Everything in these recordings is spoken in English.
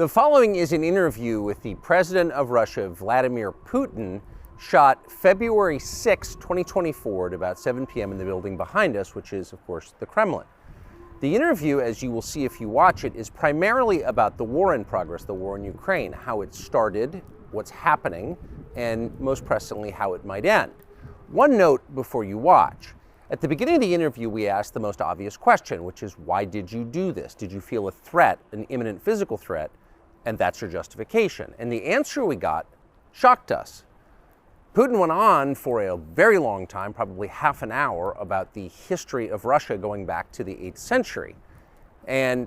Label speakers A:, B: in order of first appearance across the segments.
A: The following is an interview with the President of Russia, Vladimir Putin, shot February 6, 2024 at about 7 p.m. in the building behind us, which is, of course, the Kremlin. The interview, as you will see if you watch it, is primarily about the war in progress, the war in Ukraine, how it started, what's happening, and most pressingly, how it might end. One note before you watch. At the beginning of the interview, we asked the most obvious question, which is, why did you do this? Did you feel a threat, an imminent physical threat? And that's your justification. And the answer we got shocked us. Putin went on for a very long time, probably half an hour, about the history of Russia going back to the 8th century. And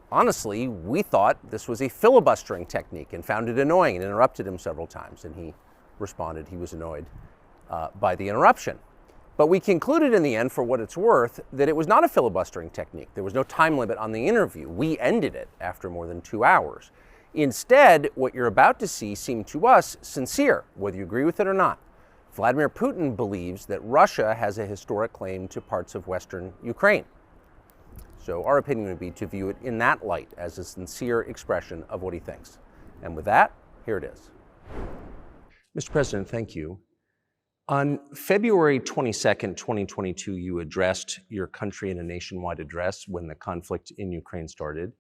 A: honestly, we thought this was a filibustering technique and found it annoying and interrupted him several times. And he responded he was annoyed by the interruption. But we concluded in the end, for what it's worth, that it was not a filibustering technique. There was no time limit on the interview. We ended it after more than 2 hours. Instead, what you're about to see seemed to us sincere, whether you agree with it or not. Vladimir Putin believes that Russia has a historic claim to parts of Western Ukraine. So our opinion would be to view it in that light, as a sincere expression of what he thinks. And with that, here it is. Mr. President, thank you. On February 22nd, 2022, you addressed your country in a nationwide address when the conflict in Ukraine started.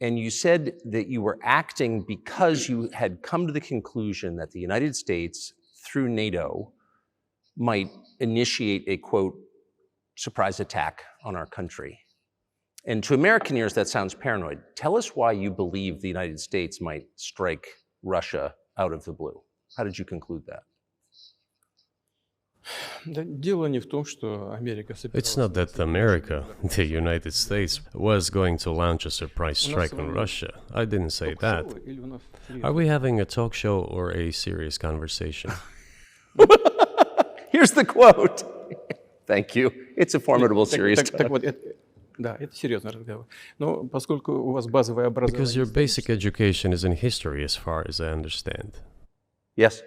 A: And you said that you were acting because you had come to the conclusion that the United States, through NATO, might initiate a, quote, surprise attack on our country. And to American ears, that sounds paranoid. Tell us why you believe the United States might strike Russia out of the blue. How did you conclude that?
B: It's not that America, the United States, was going to launch a surprise strike on Russia. I didn't say that. Are we having a talk show or a serious conversation?
A: Here's the quote. Thank you. It's a formidable, serious talk.
B: Because your basic education is in history, as far as I understand.
A: Yes.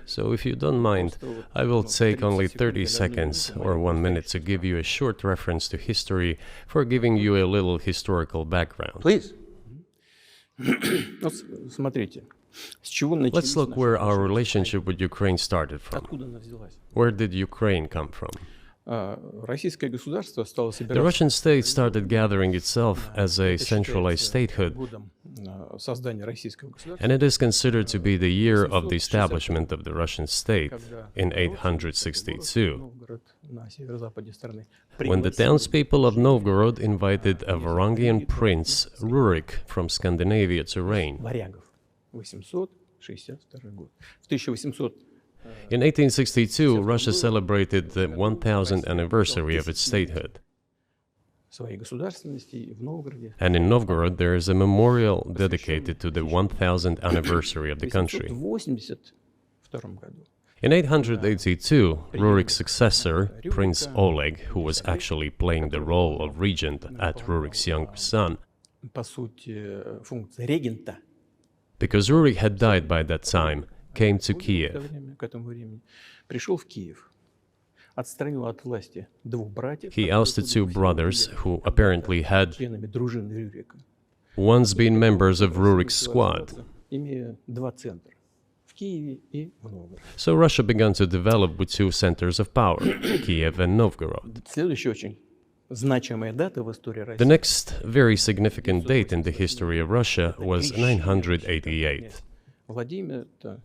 B: So if you don't mind, I will take only 30 seconds or 1 minute to give you a short reference to history for giving you a little historical background.
A: Please.
B: Let's look where our relationship with Ukraine started from. Where did Ukraine come from? The Russian state started gathering itself as a centralized statehood, and it is considered to be the year of the establishment of the Russian state in 862, when the townspeople of Novgorod invited a Varangian prince, Rurik, from Scandinavia to reign. In 1862, Russia celebrated the 1000th anniversary of its statehood. And in Novgorod, there is a memorial dedicated to the 1000th anniversary of the country. In 882, Rurik's successor, Prince Oleg, who was actually playing the role of regent at Rurik's younger son, because Rurik had died by that time, came to Kiev. He ousted two brothers who apparently had once been members of Rurik's squad. So Russia began to develop with two centers of power, Kiev and Novgorod. The next very significant date in the history of Russia was 988.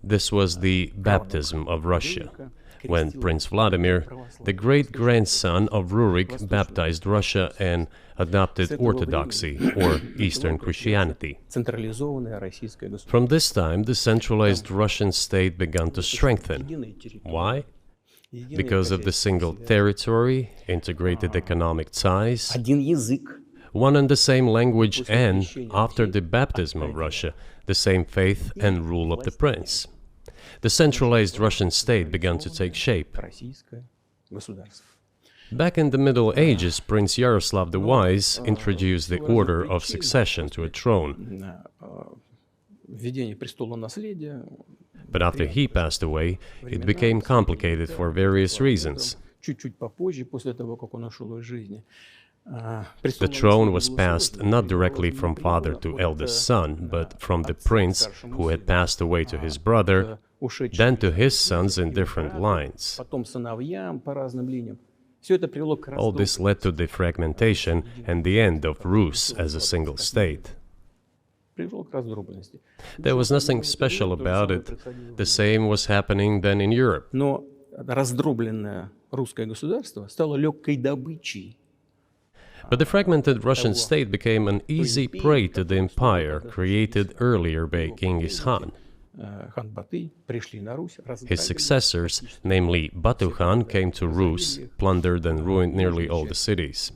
B: This was the baptism of Russia, when Prince Vladimir, the great-grandson of Rurik, baptized Russia and adopted Orthodoxy, or Eastern Christianity. From this time, the centralized Russian state began to strengthen. Why? Because of the single territory, integrated economic ties, one and the same language, and, after the baptism of Russia, the same faith and rule of the prince. The centralized Russian state began to take shape. Back in the Middle Ages, Prince Yaroslav the Wise introduced the order of succession to a throne. But after he passed away, it became complicated for various reasons. The throne was passed not directly from father to eldest son, but from the prince who had passed away to his brother, then to his sons in different lines. All this led to the fragmentation and the end of Rus as a single state. There was nothing special about it. The same was happening then in Europe. But the fragmented Russian state became an easy prey to the empire created earlier by Genghis Khan. His successors, namely Batu Khan, came to Rus, plundered and ruined nearly all the cities.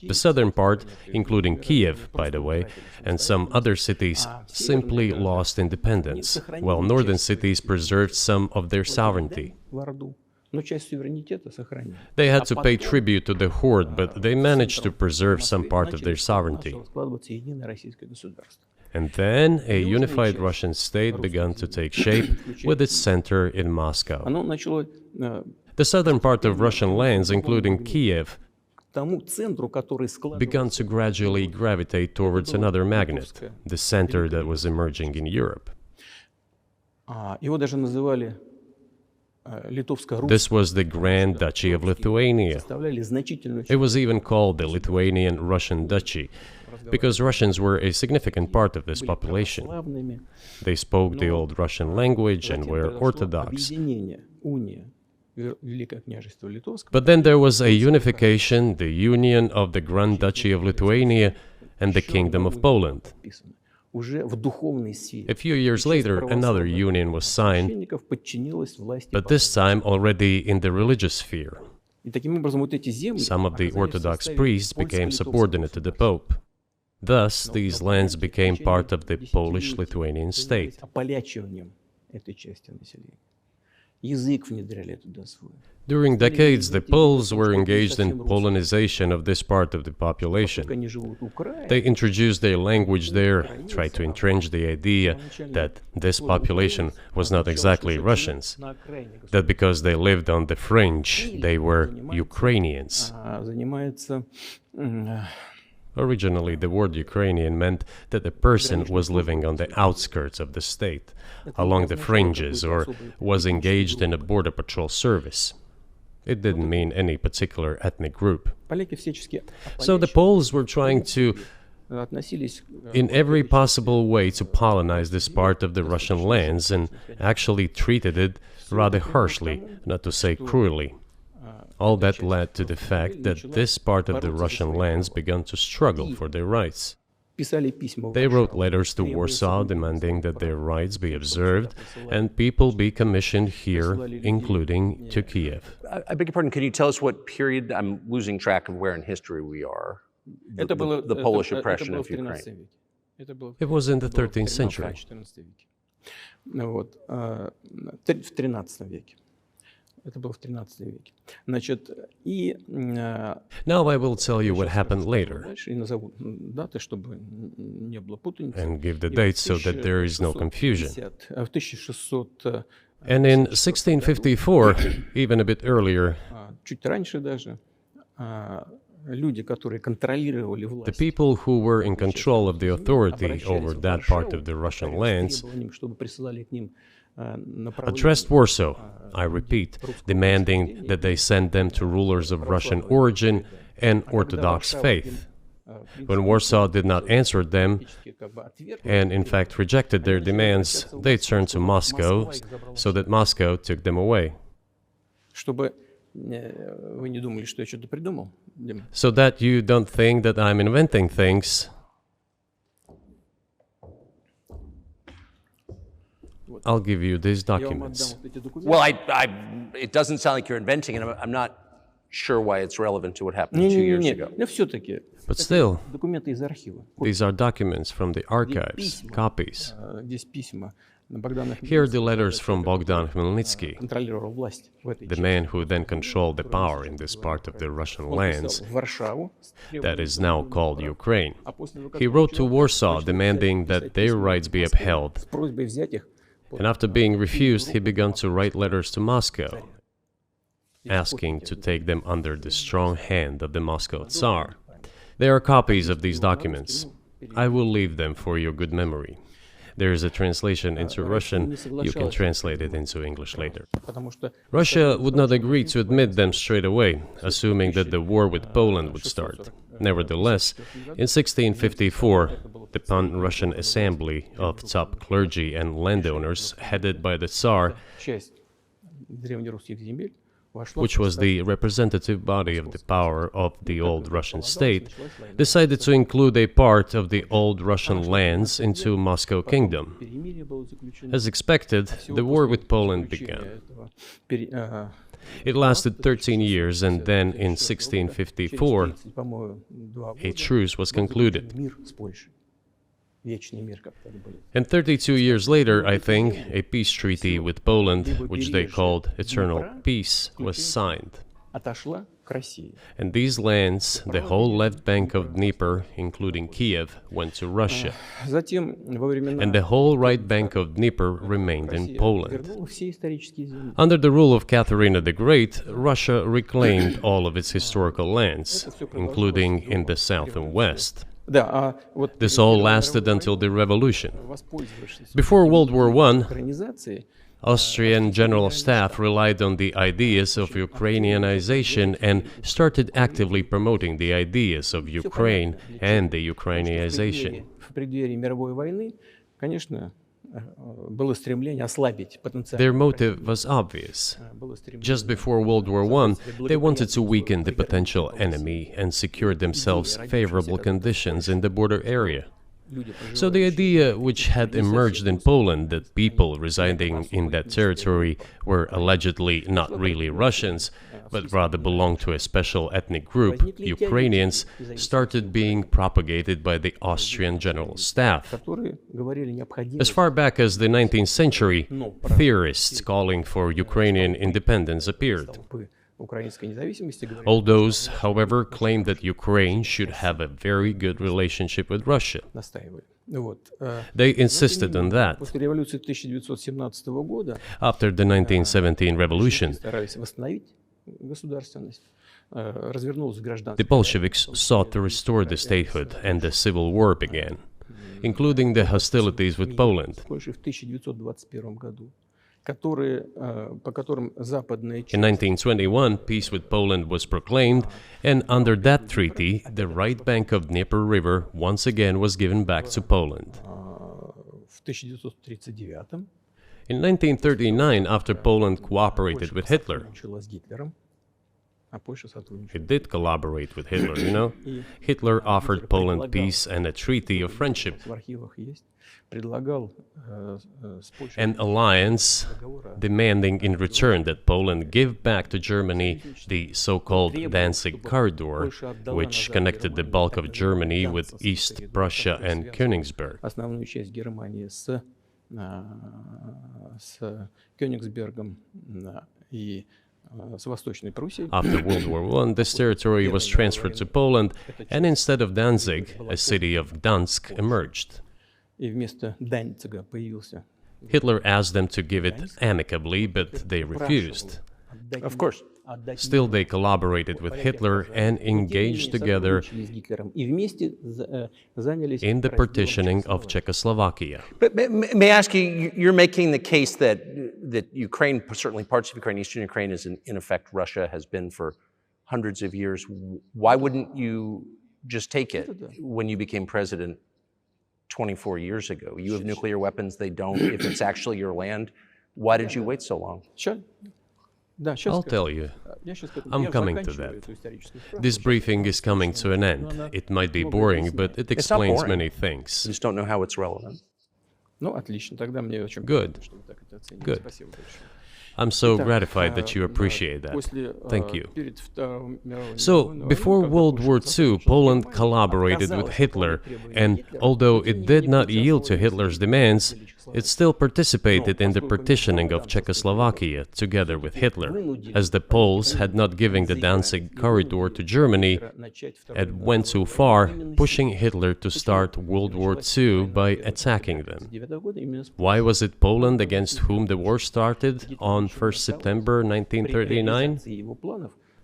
B: The southern part, including Kiev, by the way, and some other cities, simply lost independence, while northern cities preserved some of their sovereignty. They had to pay tribute to the horde, but they managed to preserve some part of their sovereignty. And then a unified Russian state began to take shape with its center in Moscow. The southern part of Russian lands, including Kiev, began to gradually gravitate towards another magnet, the center that was emerging in Europe. This was the Grand Duchy of Lithuania. It was even called the Lithuanian Russian Duchy, because Russians were a significant part of this population. They spoke the old Russian language and were Orthodox. But then there was a unification, the union of the Grand Duchy of Lithuania and the Kingdom of Poland. A few years later, another union was signed, but this time already in the religious sphere. Some of the Orthodox priests became subordinate to the Pope. Thus, these lands became part of the Polish-Lithuanian state. During decades, the Poles were engaged in Polonization of this part of the population. They introduced their language there, tried to entrench the idea that this population was not exactly Russians, that because they lived on the fringe, they were Ukrainians. Originally, the word Ukrainian meant that a person was living on the outskirts of the state, along the fringes, or was engaged in a border patrol service. It didn't mean any particular ethnic group. So the Poles were trying to, in every possible way, to colonize this part of the Russian lands and actually treated it rather harshly, not to say cruelly. All that led to the fact that this part of the Russian lands began to struggle for their rights. They wrote letters to Warsaw demanding that their rights be observed and people be commissioned here, including to Kiev.
A: I beg your pardon, can you tell us what period? I'm losing track of where in history we are. The Polish oppression of Ukraine.
B: It was in the 13th century. Now I will tell you what happened later and give the dates so that there is no confusion. And in 1654, even a bit earlier, the people who were in control of the authority over that part of the Russian lands addressed Warsaw, I repeat, demanding that they send them to rulers of Russian origin and Orthodox faith. When Warsaw did not answer them, and in fact rejected their demands, they turned to Moscow, so that Moscow took them away. So that you don't think that I'm inventing things, I'll give you these documents.
A: Well, it doesn't sound like you're inventing it. I'm not sure why it's relevant to what happened 2 years ago.
B: But still, these are documents from the archives, copies. Here are the letters from Bogdan Khmelnytsky, the man who then controlled the power in this part of the Russian lands that is now called Ukraine. He wrote to Warsaw demanding that their rights be upheld. And after being refused, he began to write letters to Moscow, asking to take them under the strong hand of the Moscow Tsar. There are copies of these documents. I will leave them for your good memory. There is a translation into Russian. You can translate it into English later. Russia would not agree to admit them straight away, assuming that the war with Poland would start. Nevertheless, in 1654, the Pan-Russian Assembly of top clergy and landowners, headed by the Tsar, which was the representative body of the power of the old Russian state, decided to include a part of the old Russian lands into Moscow Kingdom. As expected, the war with Poland began. It lasted 13 years, and then in 1654, a truce was concluded. And 32 years later, I think, a peace treaty with Poland, which they called Eternal Peace, was signed. And these lands, the whole left bank of Dnieper, including Kiev, went to Russia. And the whole right bank of Dnieper remained in Poland. Under the rule of Catherine the Great, Russia reclaimed all of its historical lands, including in the south and west. This all lasted until the revolution. Before World War I, Austrian General Staff relied on the ideas of Ukrainianization and started actively promoting the ideas of Ukraine and the Ukrainianization. Their motive was obvious. Just before World War I, they wanted to weaken the potential enemy and secure themselves favorable conditions in the border area. So the idea which had emerged in Poland that people residing in that territory were allegedly not really Russians, but rather belonged to a special ethnic group, Ukrainians, started being propagated by the Austrian General Staff. As far back as the 19th century, theorists calling for Ukrainian independence appeared. All those, however, claimed that Ukraine should have a very good relationship with Russia. They insisted on that. After the 1917 revolution, the Bolsheviks sought to restore the statehood, and the civil war began, including the hostilities with Poland. In 1921, peace with Poland was proclaimed, and under that treaty, the right bank of Dnieper River once again was given back to Poland. In 1939, after Poland cooperated with Hitler, it did collaborate with Hitler, you know? Hitler offered Poland peace and a treaty of friendship. An alliance demanding in return that Poland give back to Germany the so-called Danzig corridor, which connected the bulk of Germany with East Prussia and Königsberg. After World War I, this territory was transferred to Poland, and instead of Danzig, a city of Gdansk emerged. Hitler asked them to give it amicably, but they refused.
A: Of course.
B: Still, they collaborated with Hitler and engaged together in the partitioning of Czechoslovakia.
A: But may I ask you, you're making the case that Ukraine, certainly parts of Ukraine, Eastern Ukraine, is in effect Russia, has been for hundreds of years. Why wouldn't you just take it when you became president 24 years ago? You have nuclear weapons, they don't. If it's actually your land, why did you wait so long?
C: Sure.
B: I'll tell you. I'm coming to that. This briefing is coming to an end. It might be boring, but it explains many things.
A: I just don't know how it's relevant.
B: Good. Good. I'm so gratified that you appreciate that. Thank you. So, before World War II, Poland collaborated with Hitler, and although it did not yield to Hitler's demands, it still participated in the partitioning of Czechoslovakia together with Hitler, as the Poles had not given the Danzig corridor to Germany and went too far, pushing Hitler to start World War II by attacking them. Why was it Poland against whom the war started on 1st September 1939?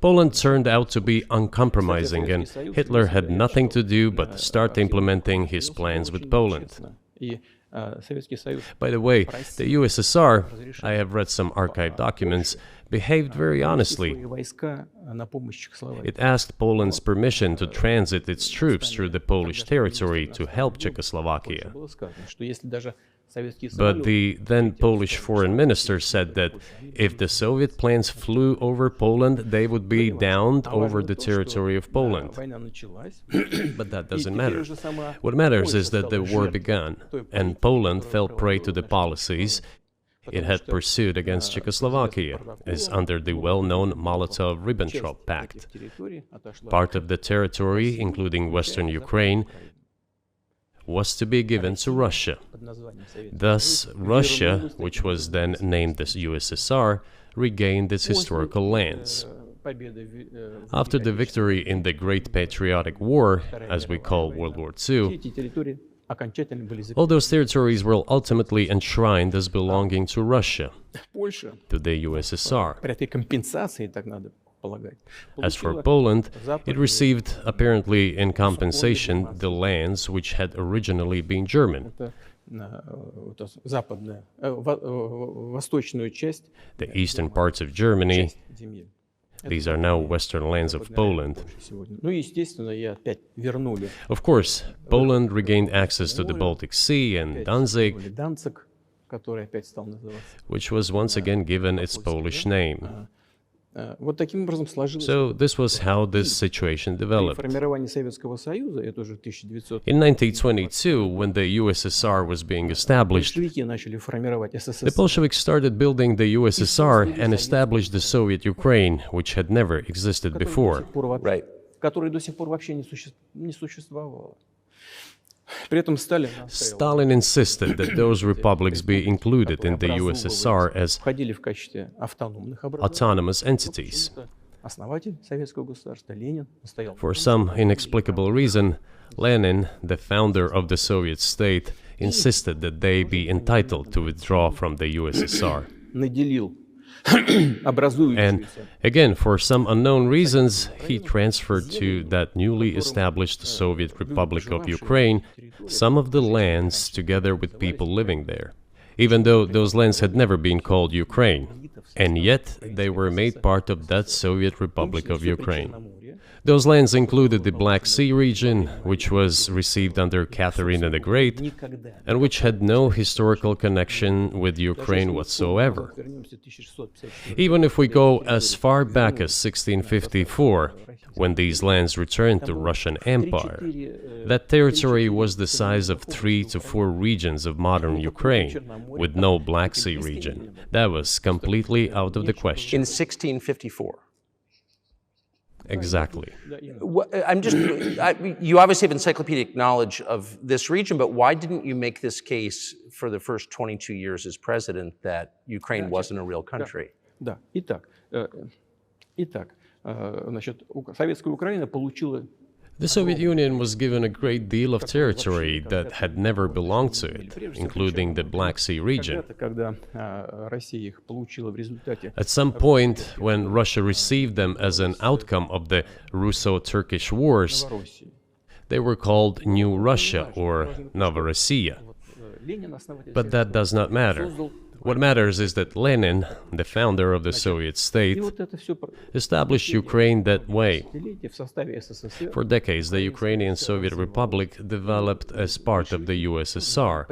B: Poland turned out to be uncompromising, and Hitler had nothing to do but start implementing his plans with Poland. By the way, the USSR, I have read some archive documents, behaved very honestly. It asked Poland's permission to transit its troops through the Polish territory to help Czechoslovakia. But the then Polish foreign minister said that if the Soviet planes flew over Poland, they would be downed over the territory of Poland. But that doesn't matter. What matters is that the war began, and Poland fell prey to the policies it had pursued against Czechoslovakia, as under the well-known Molotov-Ribbentrop Pact. Part of the territory, including western Ukraine, was to be given to Russia. Thus, Russia, which was then named the USSR, regained its historical lands. After the victory in the Great Patriotic War, as we call World War II, all those territories were ultimately enshrined as belonging to Russia, to the USSR. As for Poland, it received, apparently in compensation, the lands which had originally been German. The eastern parts of Germany, these are now western lands of Poland. Of course, Poland regained access to the Baltic Sea and Danzig, which was once again given its Polish name. So this was how this situation developed. In 1922, when the USSR was being established, the Bolsheviks started building the USSR and established the Soviet Ukraine, which had never existed before.
A: Right.
B: Stalin insisted that those republics be included in the USSR as autonomous entities. For some inexplicable reason, Lenin, the founder of the Soviet state, insisted that they be entitled to withdraw from the USSR. And again, for some unknown reasons, he transferred to that newly established Soviet Republic of Ukraine some of the lands together with people living there, even though those lands had never been called Ukraine, and yet they were made part of that Soviet Republic of Ukraine. Those lands included the Black Sea region, which was received under Catherine the Great, and which had no historical connection with Ukraine whatsoever. Even if we go as far back as 1654, when these lands returned to Russian Empire, that territory was the size of 3 to 4 regions of modern Ukraine, with no Black Sea region. That was completely out of the question.
A: In 1654.
B: Exactly.
A: You obviously have encyclopedic knowledge of this region, but why didn't you make this case for the first 22 years as president that Ukraine wasn't a real country?
B: The Soviet Union was given a great deal of territory that had never belonged to it, including the Black Sea region. At some point, when Russia received them as an outcome of the Russo-Turkish Wars, they were called New Russia or Novorossiya. But that does not matter. What matters is that Lenin, the founder of the Soviet state, established Ukraine that way. For decades, the Ukrainian Soviet Republic developed as part of the USSR.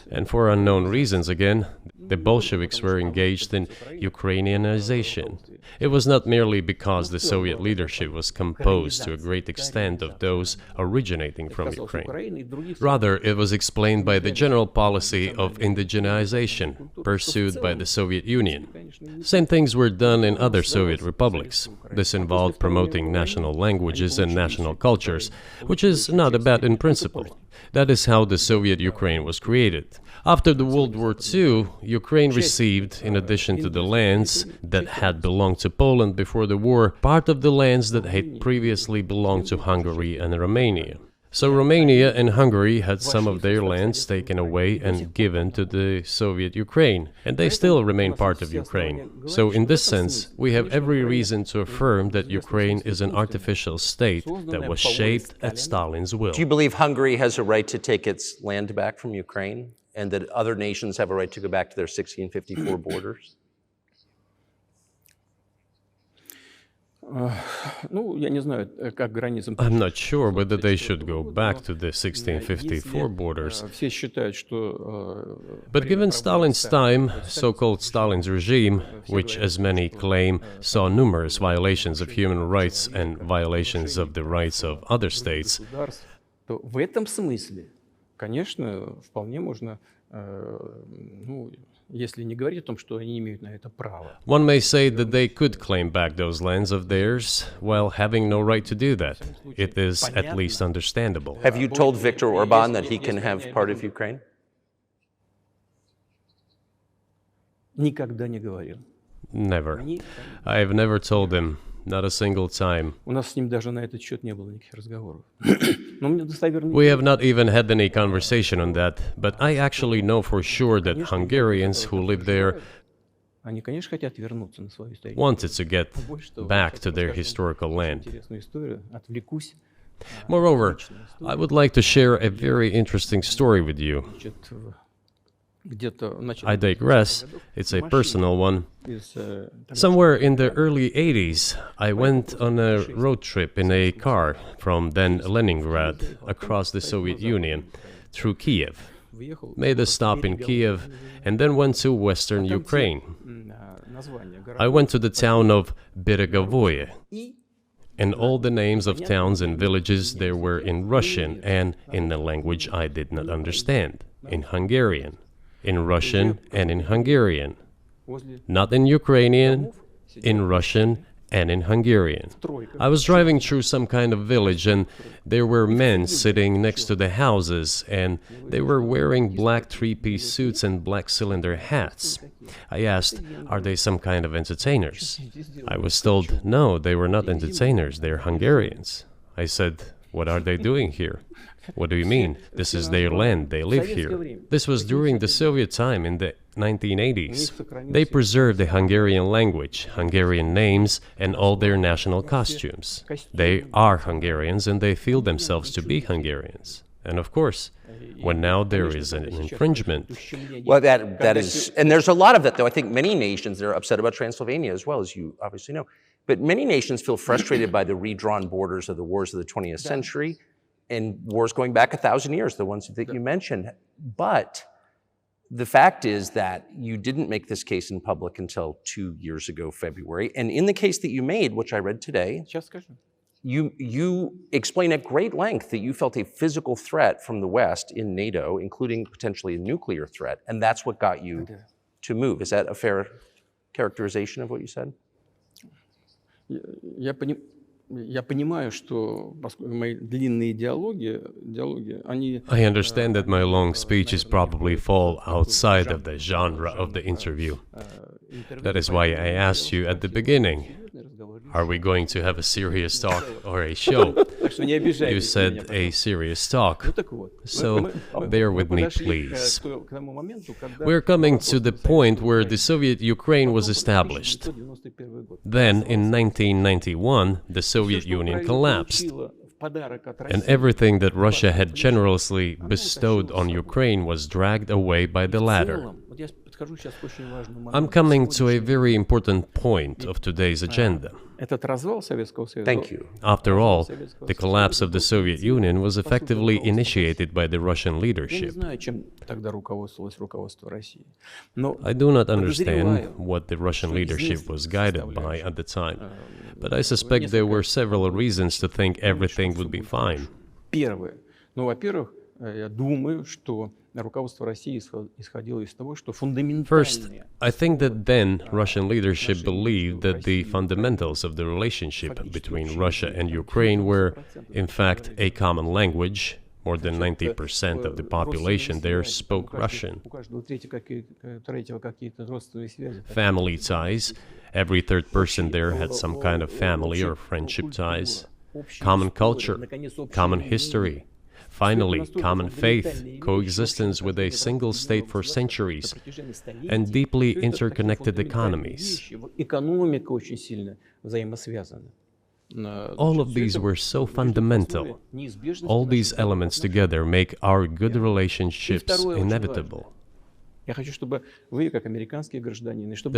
B: And for unknown reasons, again, the Bolsheviks were engaged in Ukrainianization. It was not merely because the Soviet leadership was composed to a great extent of those originating from Ukraine. Rather, it was explained by the general policy of indigenization pursued by the Soviet Union. Same things were done in other Soviet republics. This involved promoting national languages and national cultures, which is not a bad in principle. That is how the Soviet Ukraine was created. After the World War II, Ukraine received, in addition to the lands that had belonged to Poland before the war, part of the lands that had previously belonged to Hungary and Romania. So Romania and Hungary had some of their lands taken away and given to the Soviet Ukraine, and they still remain part of Ukraine. So in this sense, we have every reason to affirm that Ukraine is an artificial state that was shaped at Stalin's will.
A: Do you believe Hungary has a right to take its land back from Ukraine, and that other nations have a right to go back to their 1654 borders?
B: I'm not sure whether they should go back to the 1654 borders. But given Stalin's time, so-called Stalin's regime, which as many claim saw numerous violations of human rights and violations of the rights of other states, one may say that they could claim back those lands of theirs while having no right to do that. It is at least understandable.
A: Have you told Viktor Orban that he can have part of Ukraine?
B: Never. I have never told him, not a single time. We have not even had any conversation on that, but I actually know for sure that Hungarians who live there wanted to get back to their historical land. Moreover, I would like to share a very interesting story with you. I digress, it's a personal one. Somewhere in the early 80s, I went on a road trip in a car from then Leningrad across the Soviet Union through Kiev. Made a stop in Kiev and then went to western Ukraine. I went to the town of Beregovoye, and all the names of towns and villages there were in Russian and in a language I did not understand, in Hungarian. In Russian and in Hungarian. Not in Ukrainian, in Russian and in Hungarian. I was driving through some kind of village and there were men sitting next to the houses and they were wearing black three-piece suits and black cylinder hats. I asked, are they some kind of entertainers? I was told, no, they were not entertainers, they're Hungarians. I said, what are they doing here? What do you mean? This is their land, they live here. This was during the Soviet time in the 1980s. They preserved the Hungarian language, Hungarian names, and all their national costumes. They are Hungarians and they feel themselves to be Hungarians. And of course, when now there is an infringement.
A: Well, that is, and there's a lot of that, though. I think many nations are upset about Transylvania as well, as you obviously know. But many nations feel frustrated by the redrawn borders of the wars of the 20th century. And wars going back 1,000 years, the ones that you mentioned. But the fact is that you didn't make this case in public until 2 years ago, February. And in the case that you made, which I read today, you explain at great length that you felt a physical threat from the West in NATO, including potentially a nuclear threat. And that's what got you to move. Is that a fair characterization of what you said?
B: I understand that my long speeches probably fall outside of the genre of the interview. That is why I asked you at the beginning, are we going to have a serious talk or a show? You said a serious talk, so bear with me, please. We're coming to the point where the Soviet Ukraine was established. Then, in 1991, the Soviet Union collapsed, and everything that Russia had generously bestowed on Ukraine was dragged away by the latter. I'm coming to a very important point of today's agenda.
A: Thank you.
B: After all, the collapse of the Soviet Union was effectively initiated by the Russian leadership. I do not understand what the Russian leadership was guided by at the time, but I suspect there were several reasons to think everything would be fine. First, I think that then Russian leadership believed that the fundamentals of the relationship between Russia and Ukraine were, in fact, a common language. More than 90% of the population there spoke Russian. Family ties. Every third person there had some kind of family or friendship ties. Common culture, common history, Finally, common faith, coexistence with a single state for centuries, and deeply interconnected economies. All of these were so fundamental. All these elements together make our good relationships inevitable.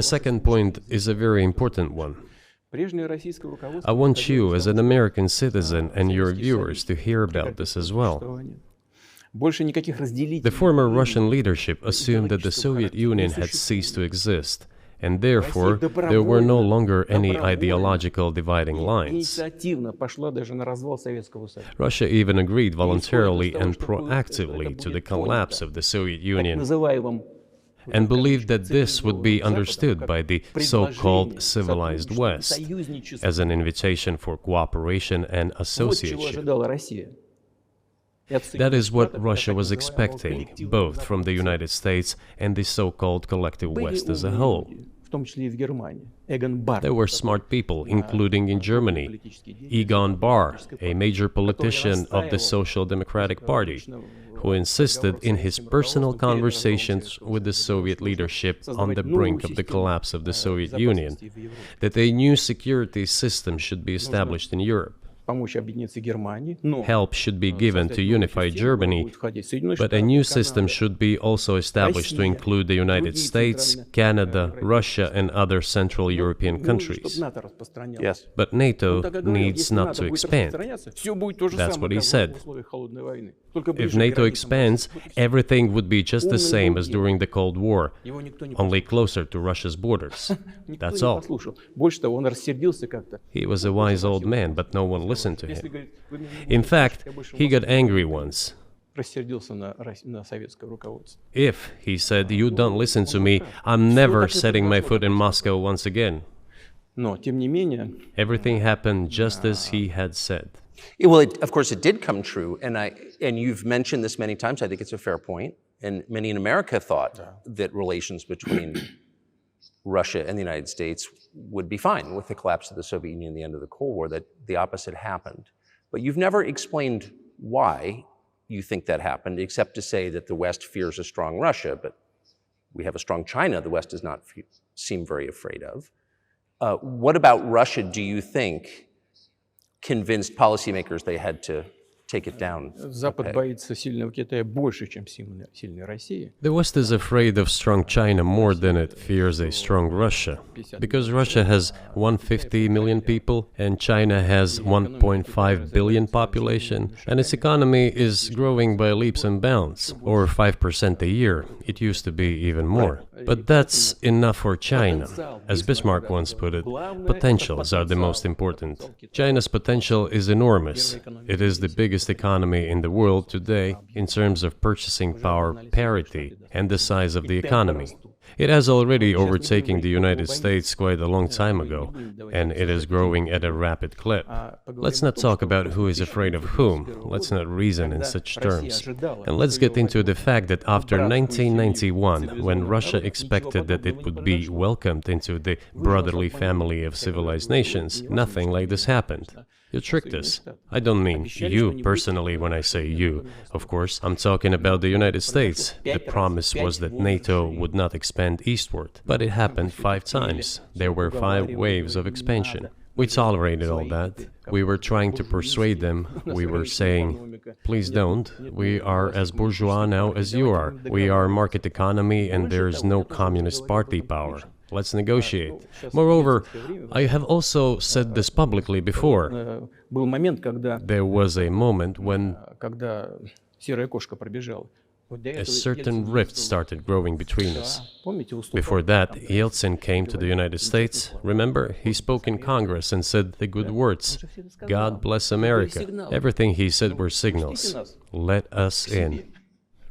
B: The second point is a very important one. I want you, as an American citizen, and your viewers to hear about this as well. The former Russian leadership assumed that the Soviet Union had ceased to exist, and therefore there were no longer any ideological dividing lines. Russia even agreed voluntarily and proactively to the collapse of the Soviet Union, and believed that this would be understood by the so-called civilized West as an invitation for cooperation and association. That is what Russia was expecting, both from the United States and the so-called collective West as a whole. There were smart people, including in Germany, Egon Bahr, a major politician of the Social Democratic Party, who insisted in his personal conversations with the Soviet leadership on the brink of the collapse of the Soviet Union that a new security system should be established in Europe. Help should be given to unify Germany, but a new system should be also established to include the United States, Canada, Russia, and other Central European countries.
A: Yes.
B: But NATO needs not to expand. That's what he said. If NATO expands, everything would be just the same as during the Cold War, only closer to Russia's borders. That's all. He was a wise old man, but no one listened to him. In fact, he got angry once. If, he said, you don't listen to me, I'm never setting my foot in Moscow once again. Everything happened just as he had said.
A: Well, of course, it did come true, and you've mentioned this many times. I think it's a fair point, and many in America thought that relations between Russia and the United States would be fine with the collapse of the Soviet Union and the end of the Cold War, that the opposite happened. But you've never explained why you think that happened, except to say that the West fears a strong Russia, but we have a strong China the West does not seem very afraid of. What about Russia, do you think, convinced policymakers they had to take it down?
B: The West is afraid of strong China more than it fears a strong Russia, because Russia has 150 million people and China has 1.5 billion population, and its economy is growing by leaps and bounds, or 5% a year. It used to be even more. But that's enough for China. As Bismarck once put it, potentials are the most important. China's potential is enormous. It is the biggest economy in the world today in terms of purchasing power parity and the size of the economy. It has already overtaken the United States quite a long time ago, and it is growing at a rapid clip. Let's not talk about who is afraid of whom. Let's not reason in such terms. And let's get into the fact that after 1991, when Russia expected that it would be welcomed into the brotherly family of civilized nations, nothing like this happened. You tricked us. I don't mean you personally when I say you. Of course, I'm talking about the United States. The promise was that NATO would not expand eastward, but it happened 5 times. There were 5 waves of expansion. We tolerated all that. We were trying to persuade them. We were saying, please don't. We are as bourgeois now as you are. We are market economy and there is no communist party power. Let's negotiate. Moreover, I have also said this publicly before. There was a moment when a certain rift started growing between us. Before that, Yeltsin came to the United States. Remember, he spoke in Congress and said the good words, God bless America. Everything he said were signals. Let us in.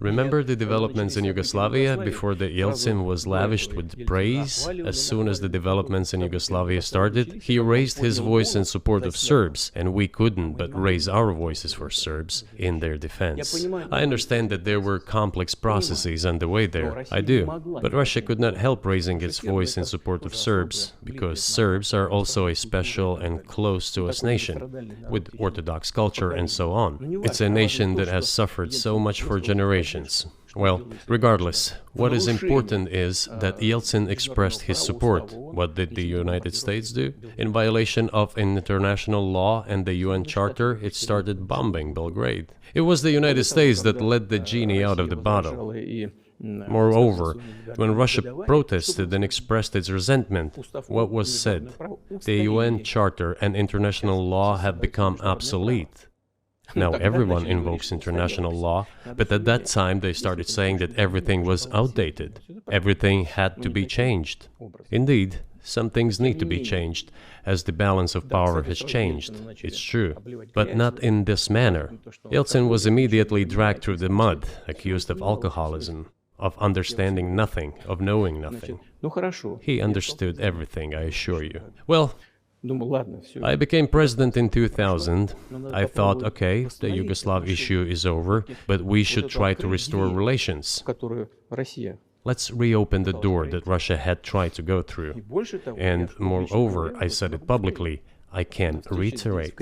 B: Remember the developments in Yugoslavia before the Yeltsin was lavished with praise? As soon as the developments in Yugoslavia started, he raised his voice in support of Serbs, and we couldn't but raise our voices for Serbs in their defense. I understand that there were complex processes underway there, I do, but Russia could not help raising its voice in support of Serbs, because Serbs are also a special and close to us nation, with Orthodox culture and so on. It's a nation that has suffered so much for generations. Well, regardless, what is important is that Yeltsin expressed his support. What did the United States do? In violation of international law and the UN Charter, it started bombing Belgrade. It was the United States that let the genie out of the bottle. Moreover, when Russia protested and expressed its resentment, what was said? The UN Charter and international law have become obsolete. Now everyone invokes international law, but at that time they started saying that everything was outdated. Everything had to be changed. Indeed, some things need to be changed, as the balance of power has changed. It's true, but not in this manner. Yeltsin was immediately dragged through the mud, accused of alcoholism, of understanding nothing, of knowing nothing. He understood everything, I assure you. Well, I became president in 2000. I thought, okay, the Yugoslav issue is over, but we should try to restore relations. Let's reopen the door that Russia had tried to go through. And moreover, I said it publicly, I can reiterate.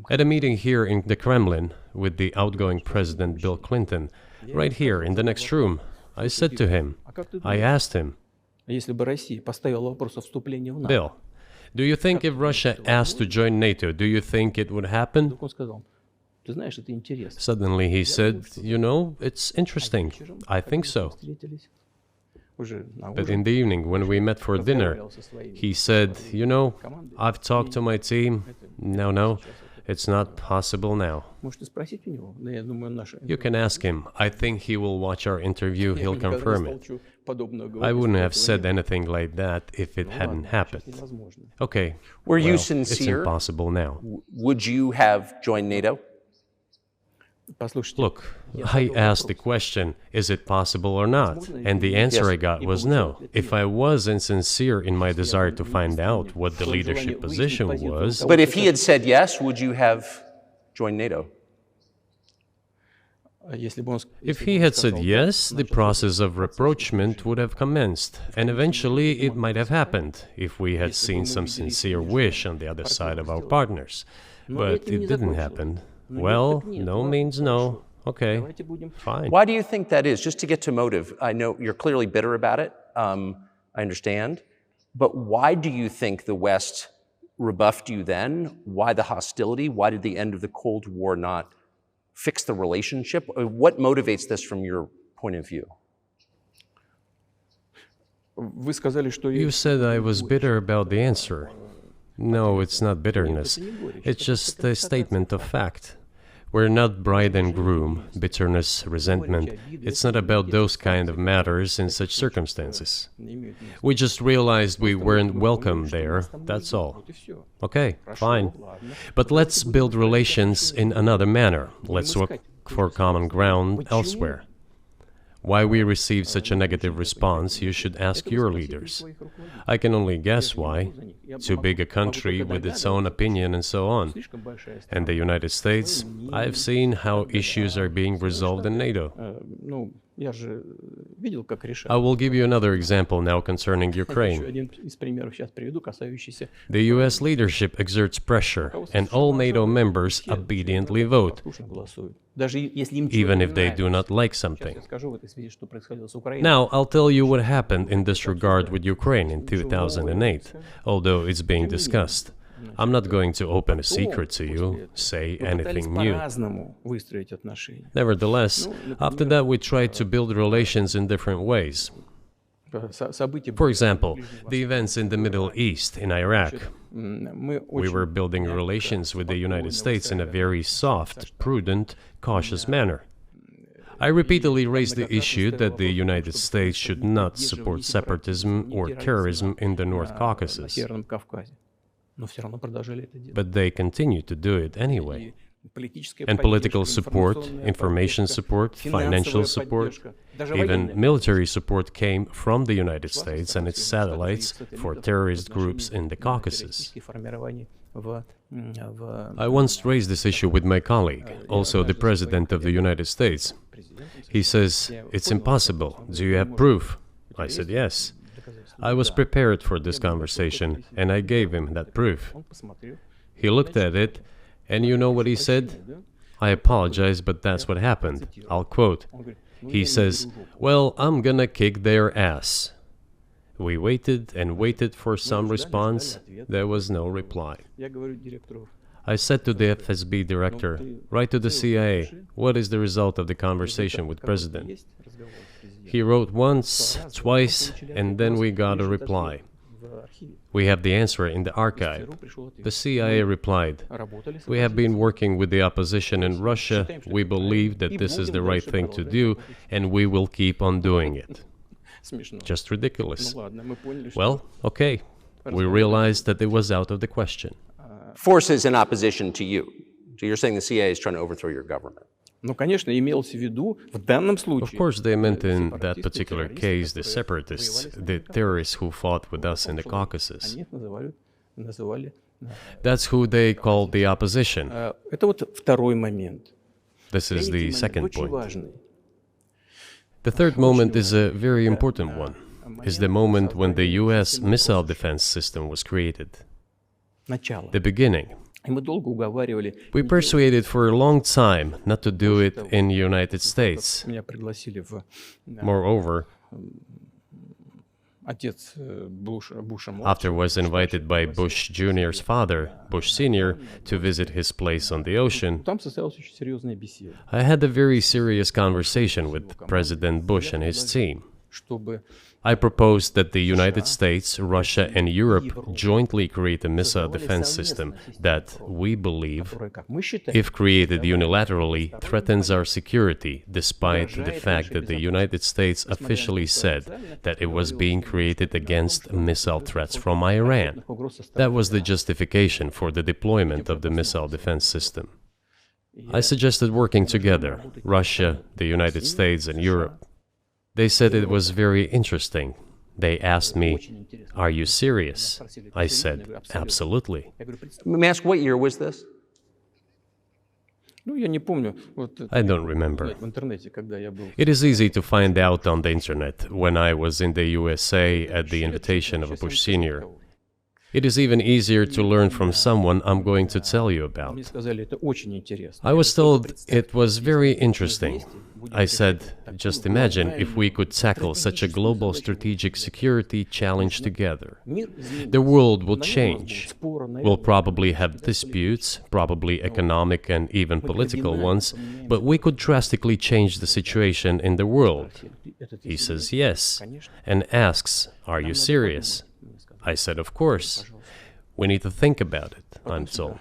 B: At a meeting here in the Kremlin with the outgoing President Bill Clinton, right here in the next room, I said to him, I asked him, Bill, do you think if Russia asked to join NATO, do you think it would happen? Suddenly he said, you know, it's interesting. I think so. But in the evening, when we met for dinner, he said, you know, I've talked to my team. No, it's not possible now. You can ask him. I think he will watch our interview. He'll confirm it. I wouldn't have said anything like that if it hadn't happened. Okay.
A: Were you sincere?
B: It's impossible now.
A: Would you have joined NATO?
B: Look, I asked the question, is it possible or not? And the answer I got was no. If I was insincere in my desire to find out what the leadership position was...
A: But if he had said yes, would you have joined NATO?
B: If he had said yes, the process of rapprochement would have commenced, and eventually it might have happened, if we had seen some sincere wish on the other side of our partners. But it didn't happen. Well, no means no. Okay, fine.
A: Why do you think that is? Just to get to motive, I know you're clearly bitter about it, I understand, but why do you think the West rebuffed you then? Why the hostility? Why did the end of the Cold War not fix the relationship? What motivates this from your point of view?
B: You said I was bitter about the answer. No, it's not bitterness. It's just a statement of fact. We're not bride and groom, bitterness, resentment. It's not about those kind of matters in such circumstances. We just realized we weren't welcome there, that's all. Okay, fine. But let's build relations in another manner. Let's look for common ground elsewhere. Why we received such a negative response, you should ask your leaders. I can only guess why. Too big a country with its own opinion and so on. And the United States, I've seen how issues are being resolved in NATO. I will give you another example now concerning Ukraine. The US leadership exerts pressure, and all NATO members obediently vote, even if they do not like something. Now, I'll tell you what happened in this regard with Ukraine in 2008, although it's being discussed. I'm not going to open a secret to you, say anything new. Nevertheless, after that we tried to build relations in different ways. For example, the events in the Middle East, in Iraq. We were building relations with the United States in a very soft, prudent, cautious manner. I repeatedly raised the issue that the United States should not support separatism or terrorism in the North Caucasus. But they continue to do it anyway. and political support, information support, financial support, even military support came from the United States and its satellites for terrorist groups in the Caucasus. I once raised this issue with my colleague, also the President of the United States. He says, "It's impossible. Do you have proof?" I said, "Yes." I was prepared for this conversation, and I gave him that proof. He looked at it, and you know what he said? "I apologize, but that's what happened." I'll quote. He says, "Well, I'm gonna kick their ass." We waited and waited for some response. There was no reply. I said to the FSB director, "Write to the CIA, what is the result of the conversation with President?" He wrote once, twice, and then we got a reply. We have the answer in the archive. The CIA replied, "We have been working with the opposition in Russia. We believe that this is the right thing to do, and we will keep on doing it." Just ridiculous. Well, okay. We realized that it was out of the question.
A: Forces in opposition to you. So you're saying the CIA is trying to overthrow your government?
B: Of course, they meant in that particular case the separatists, the terrorists who fought with us in the Caucasus. That's who they called the opposition. This is the second point. The third moment is a very important one, is the moment when the US missile defense system was created. The beginning. We persuaded for a long time not to do it in the United States. Moreover, after was invited by Bush Jr.'s father, Bush Sr., to visit his place on the ocean, I had a very serious conversation with President Bush and his team. I proposed that the United States, Russia, and Europe jointly create a missile defense system that, we believe, if created unilaterally, threatens our security, despite the fact that the United States officially said that it was being created against missile threats from Iran. That was the justification for the deployment of the missile defense system. I suggested working together, Russia, the United States, and Europe. They said it was very interesting. They asked me, "Are you serious?" I said, "Absolutely."
A: Let me ask, what year was this?
B: I don't remember. It is easy to find out on the internet when I was in the USA at the invitation of Bush Sr. It is even easier to learn from someone I'm going to tell you about. I was told it was very interesting. I said, just imagine if we could tackle such a global strategic security challenge together. The world will change. We'll probably have disputes, probably economic and even political ones, but we could drastically change the situation in the world. He says yes, and asks, "Are you serious?" I said, "Of course. We need to think about it," I'm told.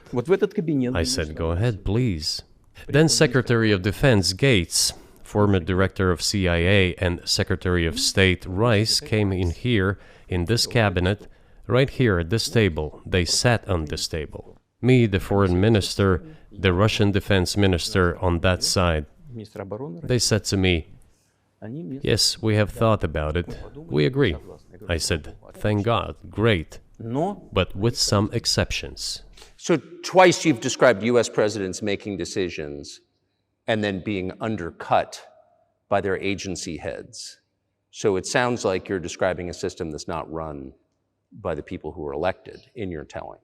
B: I said, "Go ahead, please." Then Secretary of Defense Gates, former director of CIA, and Secretary of State Rice came in here, in this cabinet, right here at this table. They sat on this table. Me, the foreign minister, the Russian defense minister on that side. They said to me, "Yes, we have thought about it. We agree." I said, "Thank God, great, but with some exceptions."
A: So twice you've described US presidents making decisions and then being undercut by their agency heads. So it sounds like you're describing a system that's not run by the people who are elected, in your telling.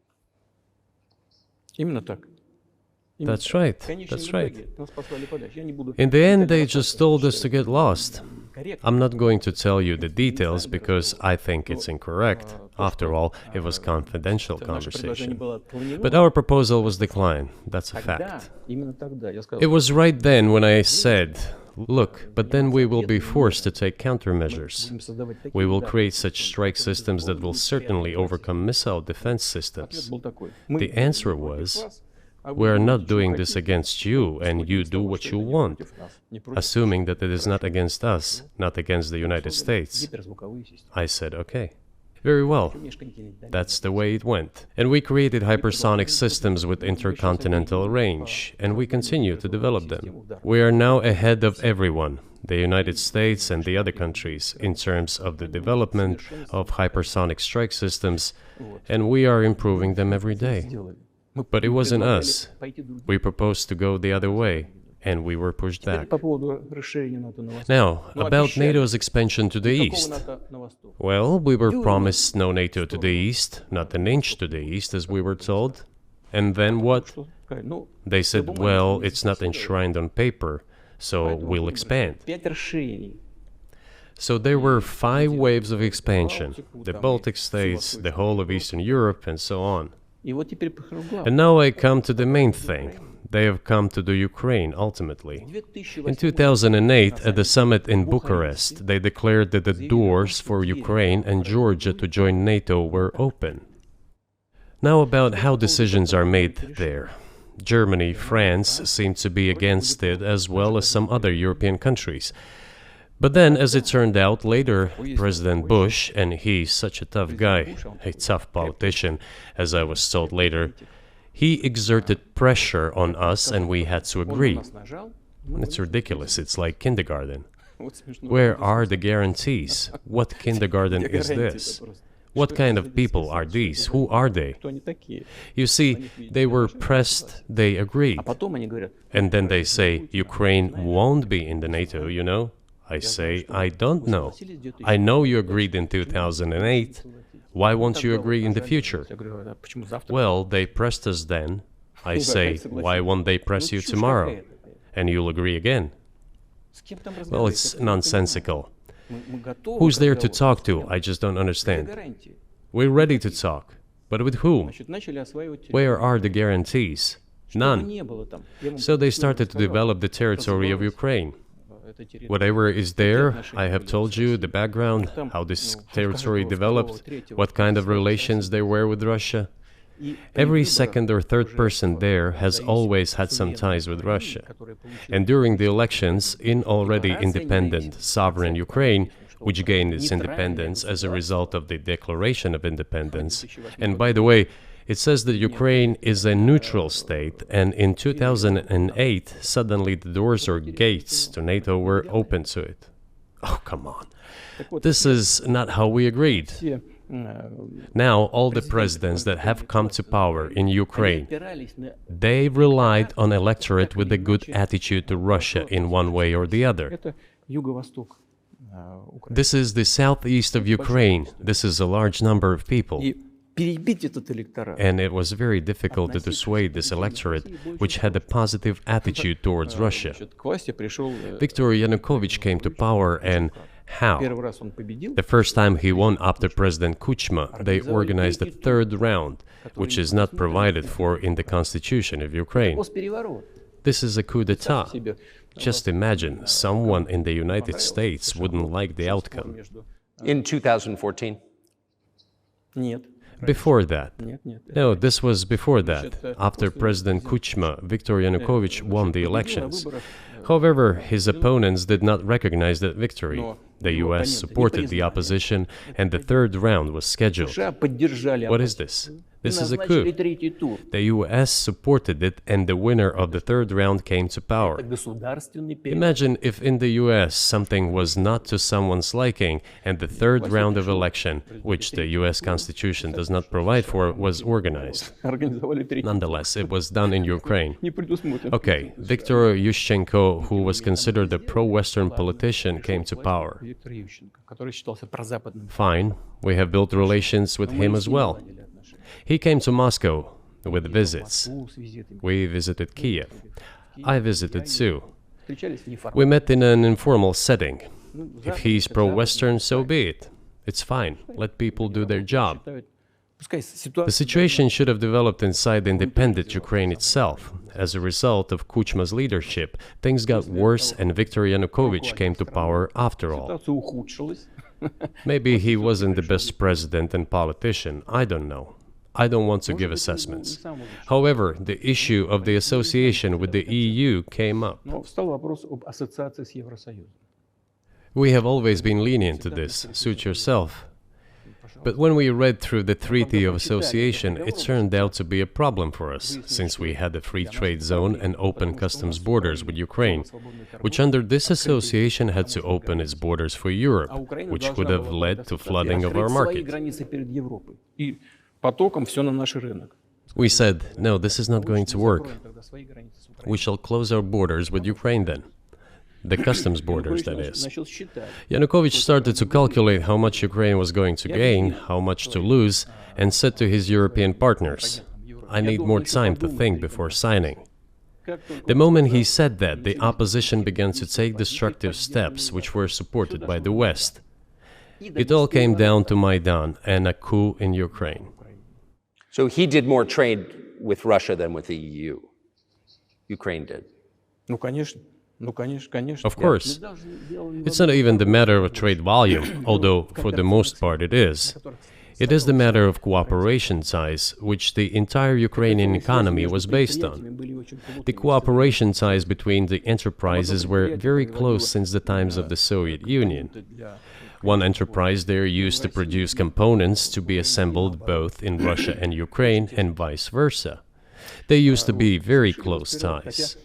B: That's right, that's right. In the end, they just told us to get lost. I'm not going to tell you the details because I think it's incorrect. After all, it was confidential conversation. But our proposal was declined. That's a fact. It was right then when I said, "Look, but then we will be forced to take countermeasures. We will create such strike systems that will certainly overcome missile defense systems." The answer was, "We are not doing this against you, and you do what you want," assuming that it is not against us, not against the United States. I said, "Okay." Very well. That's the way it went. And we created hypersonic systems with intercontinental range, and we continue to develop them. We are now ahead of everyone, the United States and the other countries, in terms of the development of hypersonic strike systems, and we are improving them every day. But it wasn't us. We proposed to go the other way, and we were pushed back. Now, about NATO's expansion to the east. Well, we were promised no NATO to the east, not an inch to the east, as we were told. And then what? They said, well, it's not enshrined on paper, so we'll expand. So there were 5 waves of expansion, the Baltic states, the whole of Eastern Europe, and so on. And now I come to the main thing. They have come to the Ukraine, ultimately. In 2008, at the summit in Bucharest, they declared that the doors for Ukraine and Georgia to join NATO were open. Now about how decisions are made there. Germany, France seem to be against it, as well as some other European countries. But then, as it turned out later, President Bush, and he's such a tough guy, a tough politician, as I was told later, he exerted pressure on us and we had to agree. It's ridiculous, it's like kindergarten. Where are the guarantees? What kindergarten is this? What kind of people are these? Who are they? You see, they were pressed, they agreed. And then they say, Ukraine won't be in the NATO, you know? I say, I don't know. I know you agreed in 2008. Why won't you agree in the future? Well, they pressed us then. I say, why won't they press you tomorrow? And you'll agree again. Well, it's nonsensical. Who's there to talk to? I just don't understand. We're ready to talk. But with whom? Where are the guarantees? None. So they started to develop the territory of Ukraine. Whatever is there, I have told you the background, how this territory developed, what kind of relations there were with Russia. Every second or third person there has always had some ties with Russia. And during the elections, in already independent, sovereign Ukraine, which gained its independence as a result of the Declaration of Independence, and by the way, it says that Ukraine is a neutral state, and in 2008, suddenly the doors or gates to NATO were open to it. Oh, come on. This is not how we agreed. Now, all the presidents that have come to power in Ukraine, they relied on electorate with a good attitude to Russia in one way or the other. This is the southeast of Ukraine. This is a large number of people. And it was very difficult to dissuade this electorate, which had a positive attitude towards Russia. Viktor Yanukovych came to power, and how? The first time he won after President Kuchma, they organized a 3rd round, which is not provided for in the constitution of Ukraine. This is a coup d'etat. Just imagine, someone in the United States wouldn't like the outcome.
A: In 2014?
B: Before that. No, this was before that. After President Kuchma, Viktor Yanukovych won the elections. However, his opponents did not recognize that victory. The US supported the opposition, and the 3rd round was scheduled. What is this? This is a coup. The US supported it, and the winner of the 3rd round came to power. Imagine if in the US something was not to someone's liking, and the 3rd round of election, which the US Constitution does not provide for, was organized. Nonetheless, it was done in Ukraine. Okay, Viktor Yushchenko, who was considered a pro-Western politician, came to power. Fine, we have built relations with him as well. He came to Moscow with visits. We visited Kiev. I visited too. We met in an informal setting. If he's pro-Western, so be it. It's fine. Let people do their job. The situation should have developed inside the independent Ukraine itself. As a result of Kuchma's leadership, things got worse and Viktor Yanukovych came to power after all. Maybe he wasn't the best president and politician, I don't know. I don't want to give assessments. However, the issue of the association with the EU came up. We have always been lenient to this. Suit yourself. But when we read through the Treaty of Association, it turned out to be a problem for us, since we had a free trade zone and open customs borders with Ukraine, which under this association had to open its borders for Europe, which would have led to flooding of our market. We said, no, this is not going to work. We shall close our borders with Ukraine then. The customs borders, that is. Yanukovych started to calculate how much Ukraine was going to gain, how much to lose, and said to his European partners, I need more time to think before signing. The moment he said that, the opposition began to take destructive steps which were supported by the West. It all came down to Maidan and a coup in Ukraine.
A: So he did more trade with Russia than with the EU. Ukraine did.
B: Of course. It's not even the matter of trade volume, although for the most part it is. It is the matter of cooperation ties, which the entire Ukrainian economy was based on. The cooperation ties between the enterprises were very close since the times of the Soviet Union. One enterprise there used to produce components to be assembled both in Russia and Ukraine and vice versa. They used to be very close ties.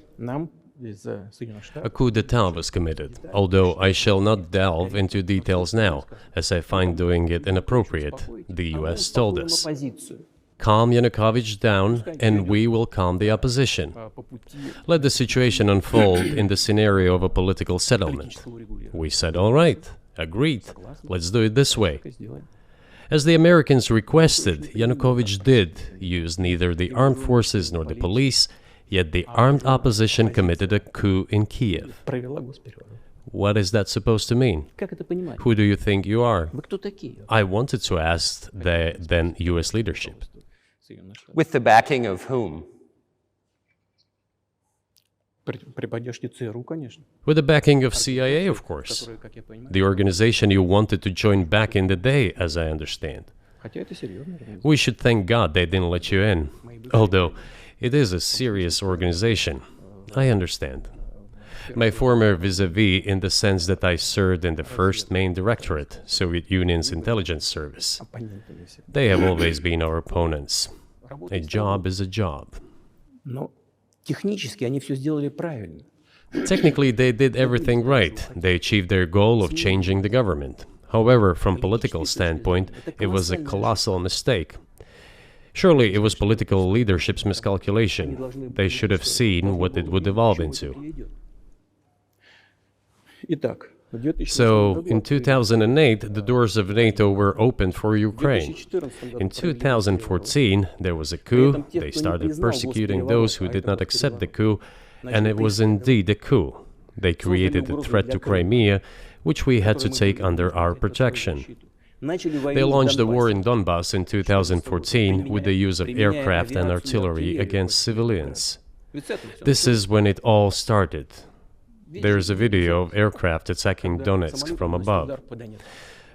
B: A coup d'etat was committed, although I shall not delve into details now, as I find doing it inappropriate, the US told us. Calm Yanukovych down, and we will calm the opposition. Let the situation unfold in the scenario of a political settlement. We said, all right, agreed, let's do it this way. As the Americans requested, Yanukovych did use neither the armed forces nor the police, yet the armed opposition committed a coup in Kiev. What is that supposed to mean? Who do you think you are? I wanted to ask the then US leadership.
A: With the backing of whom?
B: With the backing of CIA, of course. The organization you wanted to join back in the day, as I understand. We should thank God they didn't let you in. Although, it is a serious organization. I understand. My former vis-a-vis in the sense that I served in the first main directorate, Soviet Union's intelligence service. They have always been our opponents. A job is a job. Technically, they did everything right. They achieved their goal of changing the government. However, from political standpoint, it was a colossal mistake. Surely it was political leadership's miscalculation. They should have seen what it would evolve into. So, in 2008, the doors of NATO were opened for Ukraine. In 2014, there was a coup. They started persecuting those who did not accept the coup, and it was indeed a coup. They created a threat to Crimea, which we had to take under our protection. They launched a war in Donbass in 2014 with the use of aircraft and artillery against civilians. This is when it all started. There is a video of aircraft attacking Donetsk from above.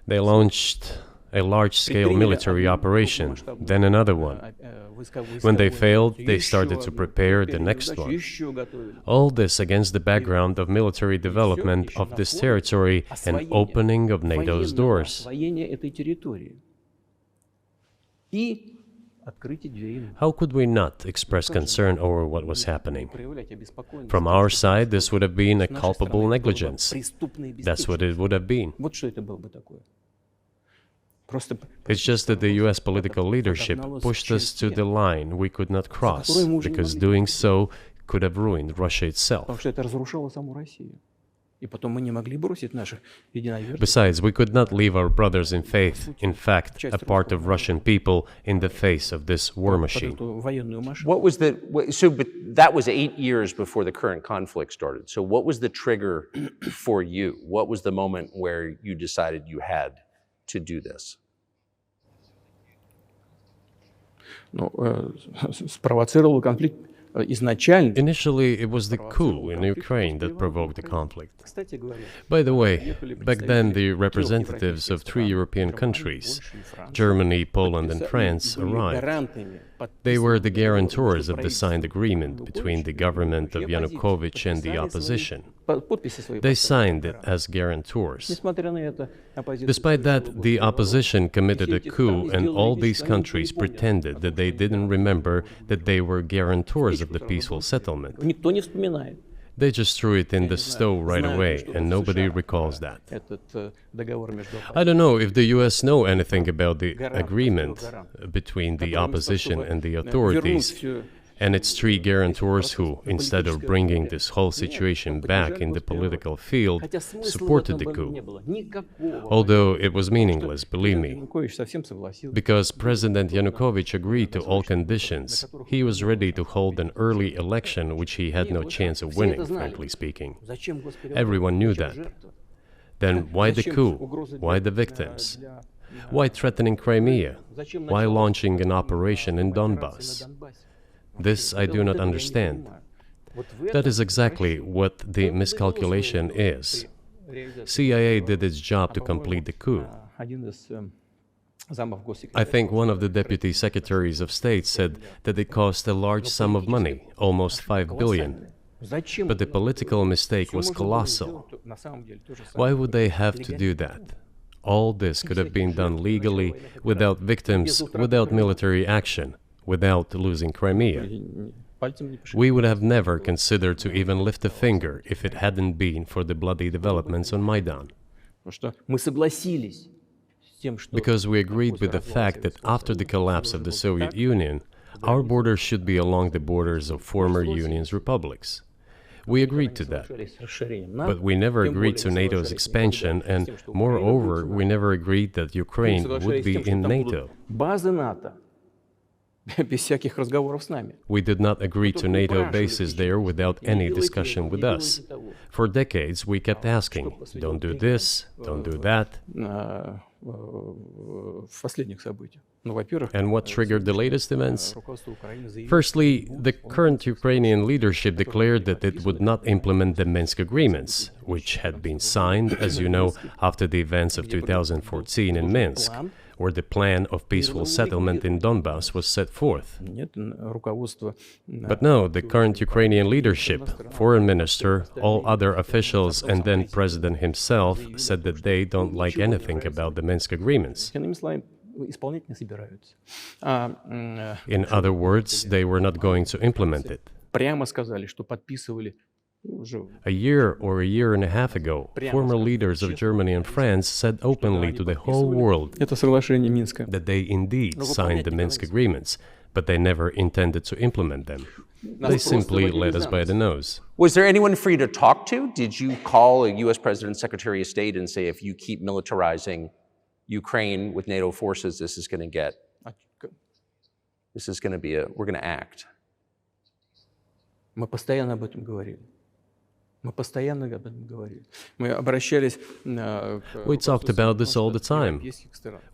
B: They launched a large-scale military operation, then another one. When they failed, they started to prepare the next one. All this against the background of military development of this territory and opening of NATO's doors. How could we not express concern over what was happening? From our side, this would have been a culpable negligence. That's what it would have been. It's just that the US political leadership pushed us to the line we could not cross, because doing so could have ruined Russia itself. Besides, we could not leave our brothers in faith, in fact, a part of Russian people, in the face of this war machine.
A: But that was 8 years before the current conflict started. So what was the trigger for you? What was the moment where you decided you had to do this?
B: Initially, it was the coup in Ukraine that provoked the conflict. By the way, back then the representatives of 3 European countries, Germany, Poland and France, arrived. They were the guarantors of the signed agreement between the government of Yanukovych and the opposition. They signed it as guarantors. Despite that, the opposition committed a coup, and all these countries pretended that they didn't remember that they were guarantors of the peaceful settlement. They just threw it in the stove right away, and nobody recalls that. I don't know if the US know anything about the agreement between the opposition and the authorities, and its three guarantors who, instead of bringing this whole situation back in the political field, supported the coup. Although it was meaningless, believe me. Because President Yanukovych agreed to all conditions, he was ready to hold an early election which he had no chance of winning, frankly speaking. Everyone knew that. Then why the coup? Why the victims? Why threatening Crimea? Why launching an operation in Donbass? This I do not understand. That is exactly what the miscalculation is. CIA did its job to complete the coup. I think one of the deputy secretaries of state said that it cost a large sum of money, almost 5 billion. But the political mistake was colossal. Why would they have to do that? All this could have been done legally, without victims, without military action, without losing Crimea. We would have never considered to even lift a finger if it hadn't been for the bloody developments on Maidan. Because we agreed with the fact that after the collapse of the Soviet Union, our borders should be along the borders of former Union's republics. We agreed to that. But we never agreed to NATO's expansion, and moreover, we never agreed that Ukraine would be in NATO. We did not agree to NATO bases there without any discussion with us. For decades, we kept asking, don't do this, don't do that. And what triggered the latest events? Firstly, the current Ukrainian leadership declared that it would not implement the Minsk agreements, which had been signed, as you know, after the events of 2014 in Minsk, where the plan of peaceful settlement in Donbass was set forth. But no, the current Ukrainian leadership, foreign minister, all other officials, and then president himself said that they don't like anything about the Minsk agreements. In other words, they were not going to implement it. A year or a year and a half ago, former leaders of Germany and France said openly to the whole world that they indeed signed the Minsk agreements, but they never intended to implement them. They simply led us by the nose.
A: Was there anyone for you to talk to? Did you call a U.S. President's Secretary of State and say, if you keep militarizing Ukraine with NATO forces, this is going to be we're going to act?
B: We talked about this all the time.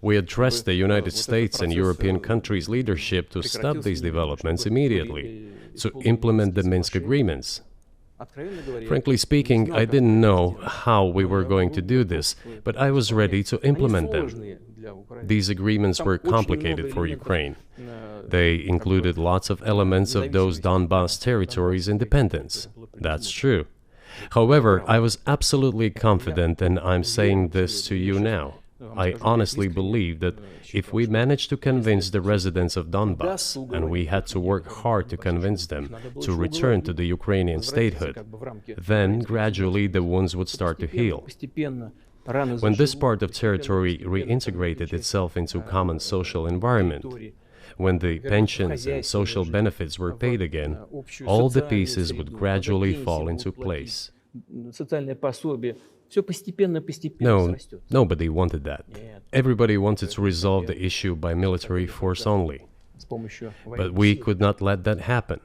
B: We addressed the United States and European countries' leadership to stop these developments immediately, to implement the Minsk agreements. Frankly speaking, I didn't know how we were going to do this, but I was ready to implement them. These agreements were complicated for Ukraine. They included lots of elements of those Donbass territories' independence. That's true. However, I was absolutely confident, and I'm saying this to you now. I honestly believe that if we managed to convince the residents of Donbass, and we had to work hard to convince them to return to the Ukrainian statehood, then gradually the wounds would start to heal. When this part of territory reintegrated itself into common social environment, when the pensions and social benefits were paid again, all the pieces would gradually fall into place. No, nobody wanted that. Everybody wanted to resolve the issue by military force only. But we could not let that happen.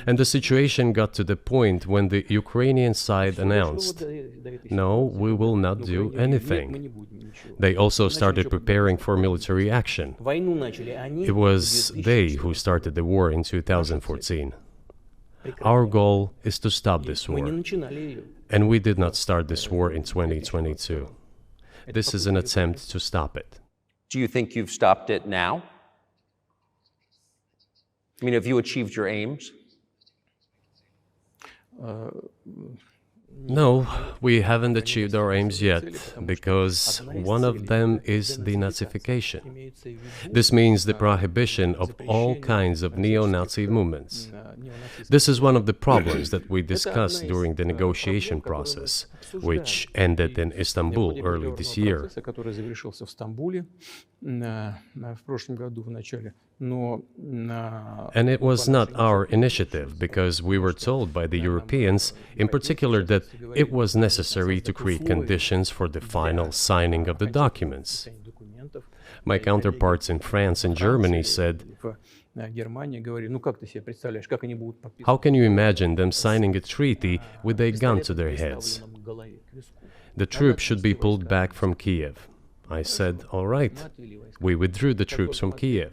B: And the situation got to the point when the Ukrainian side announced, no, we will not do anything. They also started preparing for military action. It was they who started the war in 2014. Our goal is to stop this war. And we did not start this war in 2022. This is an attempt to stop it.
A: Do you think you've stopped it now? I mean, have you achieved your aims?
B: No, we haven't achieved our aims yet, because one of them is denazification. This means the prohibition of all kinds of neo-Nazi movements. This is one of the problems that we discussed during the negotiation process, which ended in Istanbul early this year. And it was not our initiative, because we were told by the Europeans, in particular, that it was necessary to create conditions for the final signing of the documents. My counterparts in France and Germany said, "How can you imagine them signing a treaty with a gun to their heads? The troops should be pulled back from Kiev." I said, "All right." We withdrew the troops from Kiev.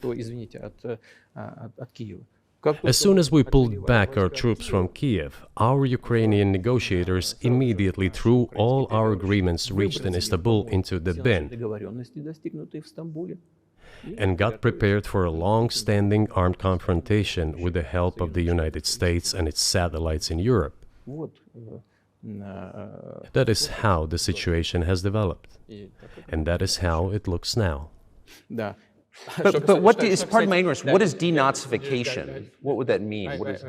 B: As soon as we pulled back our troops from Kiev, our Ukrainian negotiators immediately threw all our agreements reached in Istanbul into the bin and got prepared for a long-standing armed confrontation with the help of the United States and its satellites in Europe. That is how the situation has developed, and that is how it looks now.
A: But what is, pardon my ignorance, what is denazification? What would that mean? What is...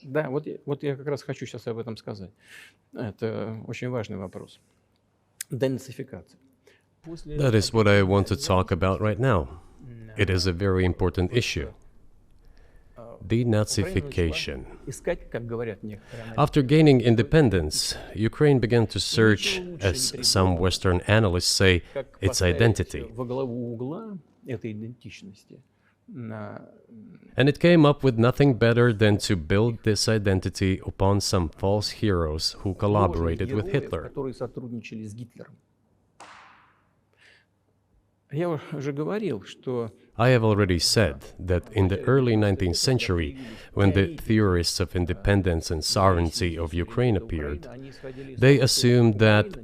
C: Да, вот я как раз хочу сейчас об этом сказать. Это очень важный вопрос. Денацификация.
B: That is what I want to talk about right now. It is a very important issue. Denazification. After gaining independence, Ukraine began to search, as some Western analysts say, its identity. And it came up with nothing better than to build this identity upon some false heroes who collaborated with Hitler. I have already said that in the early 19th century, when the theorists of independence and sovereignty of Ukraine appeared, they assumed that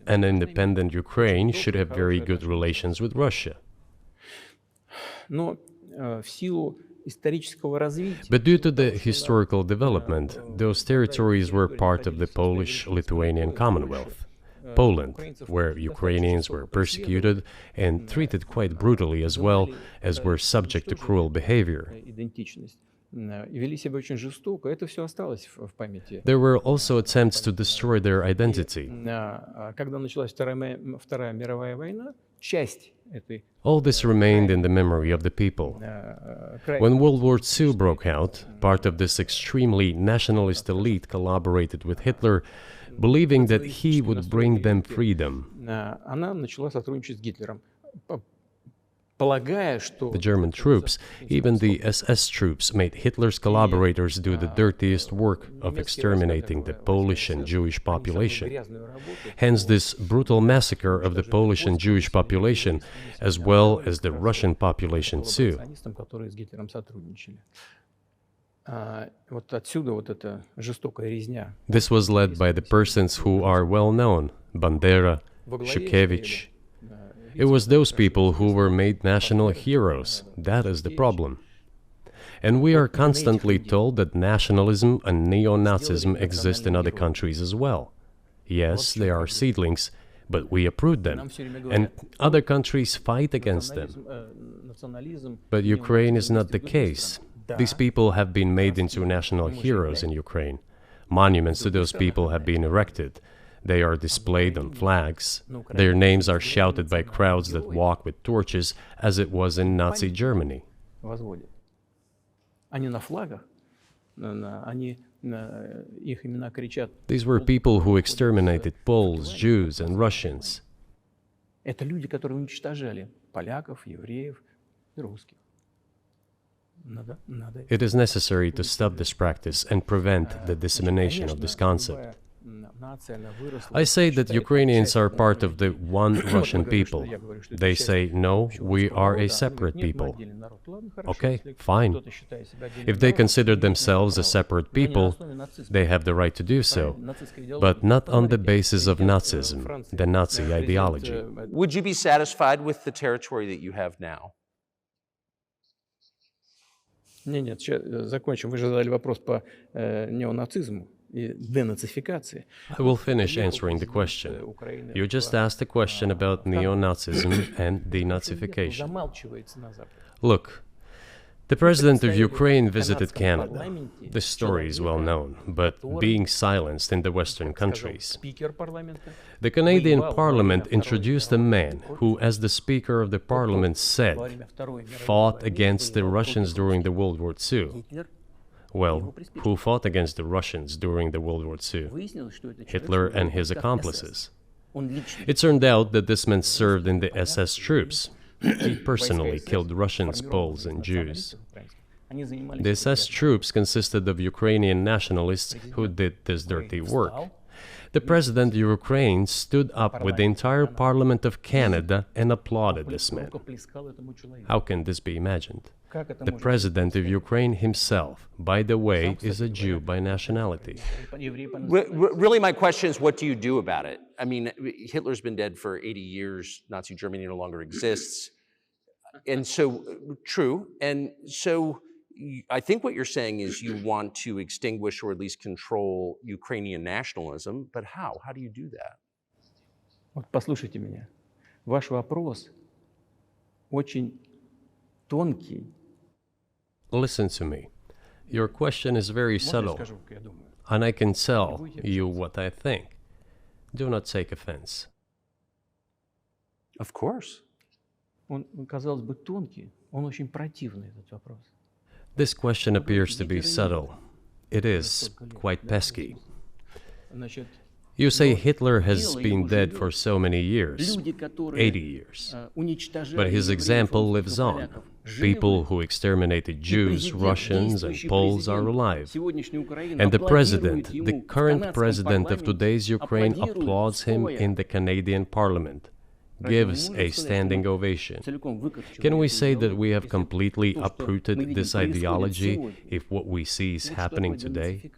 B: an independent Ukraine should have very good relations with Russia. But due to the historical development, those territories were part of the Polish-Lithuanian Commonwealth. Poland, where Ukrainians were persecuted and treated quite brutally, as well as were subject to cruel behavior. There were also attempts to destroy their identity. All this remained in the memory of the people. When World War II broke out, part of this extremely nationalist elite collaborated with Hitler, believing that he would bring them freedom. The German troops, even the SS troops, made Hitler's collaborators do the dirtiest work of exterminating the Polish and Jewish population. Hence this brutal massacre of the Polish and Jewish population, as well as the Russian population too. This was led by the persons who are well known, Bandera, Shukevich. It was those people who were made national heroes. That is the problem. And we are constantly told that nationalism and neo-Nazism exist in other countries as well. Yes, they are seedlings, but we uproot them, and other countries fight against them. But Ukraine is not the case. These people have been made into national heroes in Ukraine. Monuments to those people have been erected. They are displayed on flags. Their names are shouted by crowds that walk with torches, as it was in Nazi Germany. These were people who exterminated Poles, Jews, and Russians. It is necessary to stop this practice and prevent the dissemination of this concept. I say that Ukrainians are part of the one Russian people. They say, no, we are a separate people. Okay, fine. If they consider themselves a separate people, they have the right to do so, but not on the basis of Nazism, the Nazi ideology.
A: Would you be satisfied with the territory that you have now?
C: Нет, закончим. Вы же задали вопрос по неонацизму. денацификации.
B: I will finish answering the question. You just asked a question about neo-Nazism and denazification.
C: Замалчивается на Западе.
B: Look, the president of Ukraine visited Canada. This story is well known, but being silenced in the Western countries.
C: Спикер парламента.
B: The Canadian Parliament introduced a man who, as the Speaker of the Parliament said, fought against the Russians during the World War II. Well, who fought against the Russians during the World War II? Hitler and his accomplices. It turned out that this man served in the SS troops. He personally killed Russians, Poles, and Jews. The SS troops consisted of Ukrainian nationalists who did this dirty work. The president of Ukraine stood up with the entire Parliament of Canada and applauded this man. How can this be imagined? The president of Ukraine himself, by the way, is a Jew by nationality.
A: Really, my question is, what do you do about it? I mean, Hitler's been dead for 80 years. Nazi Germany no longer exists. And so, true. And so, I think what you're saying is you want to extinguish or at least control Ukrainian nationalism. But how? How do you do that?
C: Вот послушайте меня. Ваш вопрос очень тонкий.
B: Listen to me. Your question is very subtle, and I can tell you what I think. Do not take offense.
A: Of course.
C: Он, казалось бы, тонкий, он очень противный, этот вопрос.
B: This question appears to be subtle. It is quite pesky.
C: Значит,
B: You say Hitler has been dead for so many years, 80 years. But his example lives on. People who exterminated Jews, Russians, and Poles are alive. And the president, the current president of today's Ukraine, applauds him in the Canadian Parliament, gives a standing ovation. Can we say that we have completely uprooted this ideology if what we see is happening today?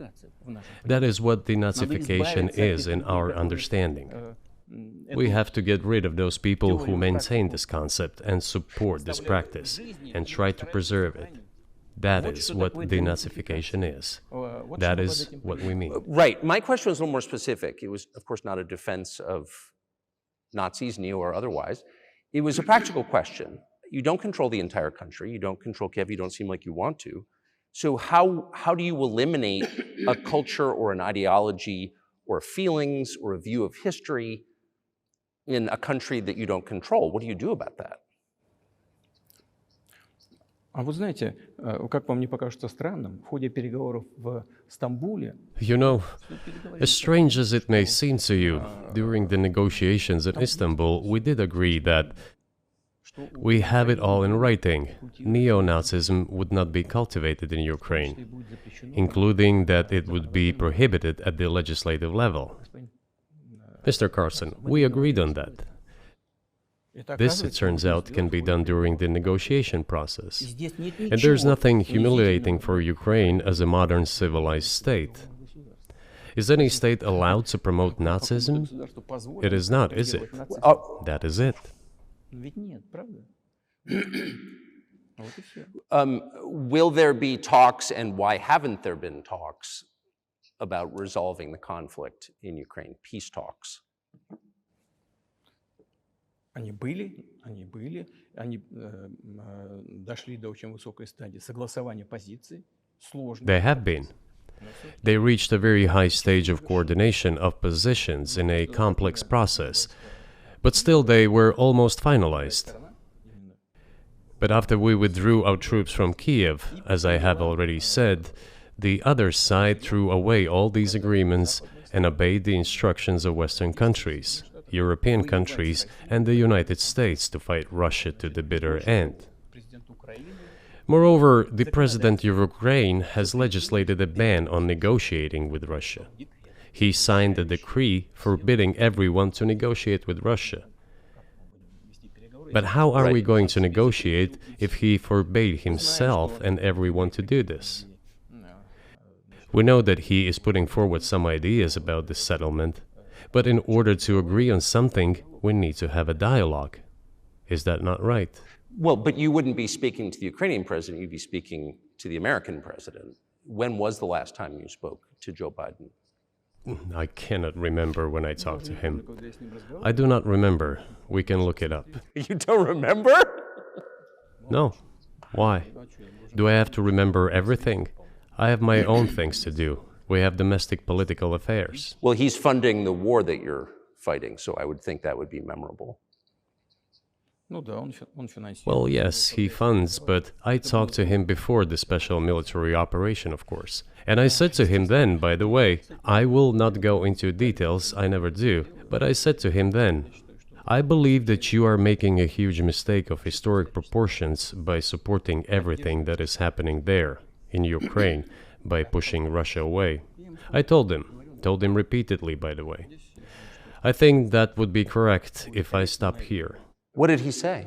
B: That is what denazification is in our understanding. We have to get rid of those people who maintain this concept and support this practice and try to preserve it. That is what denazification is. That is what we mean.
A: Right. My question was a little more specific. It was, of course, not a defense of Nazis, neo or otherwise. It was a practical question. You don't control the entire country. You don't control Kiev. You don't seem like you want to. So how do you eliminate a culture or an ideology or feelings or a view of history in a country that you don't control? What do you do about that?
C: А вы знаете, как вам не покажется странным, в ходе переговоров в Стамбуле...
B: You know, as strange as it may seem to you, during the negotiations in Istanbul, we did agree that we have it all in writing. Neo-Nazism would not be cultivated in Ukraine, including that it would be prohibited at the legislative level. Mr. Carlson, we agreed on that. This, it turns out, can be done during the negotiation process. And there's nothing humiliating for Ukraine as a modern civilized state. Is any state allowed to promote Nazism? It is not, is it? That is it.
A: Will there be talks, and why haven't there been talks about resolving the conflict in Ukraine, peace talks?
C: Они были, они дошли до очень высокой стадии согласования позиций, сложно.
B: They have been. They reached a very high stage of coordination of positions in a complex process, but still they were almost finalized. But after we withdrew our troops from Kiev, as I have already said, the other side threw away all these agreements and obeyed the instructions of Western countries, European countries, and the United States to fight Russia to the bitter end. Moreover, the president of Ukraine has legislated a ban on negotiating with Russia. He signed a decree forbidding everyone to negotiate with Russia. But how are we going to negotiate if he forbade himself and everyone to do this? We know that he is putting forward some ideas about this settlement, but in order to agree on something, we need to have a dialogue. Is that not right?
A: Well, but you wouldn't be speaking to the Ukrainian president, you'd be speaking to the American president. When was the last time you spoke to Joe Biden?
B: I cannot remember when I talked to him. I do not remember. We can look it up.
A: You don't remember?
B: No. Why? Do I have to remember everything? I have my own things to do. We have domestic political affairs.
A: Well, he's funding the war that you're fighting, so I would think that would be memorable.
B: Well, yes, he funds, but I talked to him before the special military operation, of course. And I said to him then, by the way, I will not go into details, I never do, but I said to him then, I believe that you are making a huge mistake of historic proportions by supporting everything that is happening there, in Ukraine, by pushing Russia away. I told him repeatedly, by the way. I think that would be correct if I stop here.
A: What did he say?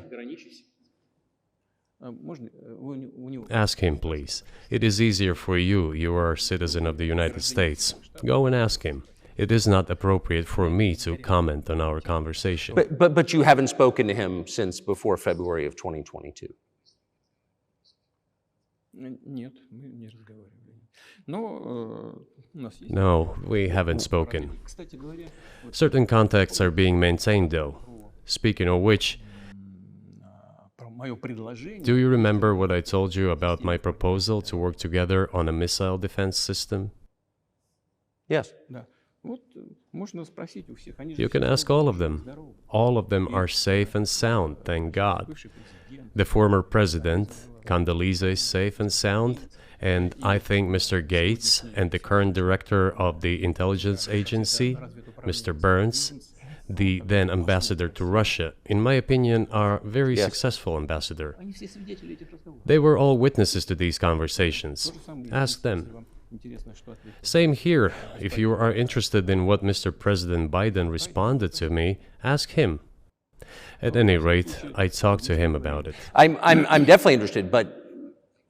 B: Ask him, please. It is easier for you. You are a citizen of the United States. Go and ask him. It is not appropriate for me to comment on our conversation.
A: But you haven't spoken to him since before February of 2022?
B: No, we haven't spoken. Certain contacts are being maintained, though. Speaking of which, do you remember what I told you about my proposal to work together on a missile defense system?
A: Yes.
B: You can ask all of them. All of them are safe and sound, thank God. The former president, Condoleezza, is safe and sound, and I think Mr. Gates and the current director of the intelligence agency, Mr. Burns, the then ambassador to Russia, in my opinion, are very successful ambassador. They were all witnesses to these conversations. Ask them. Same here. If you are interested in what Mr. President Biden responded to me, ask him. At any rate, I talked to him about it.
A: I'm definitely interested, but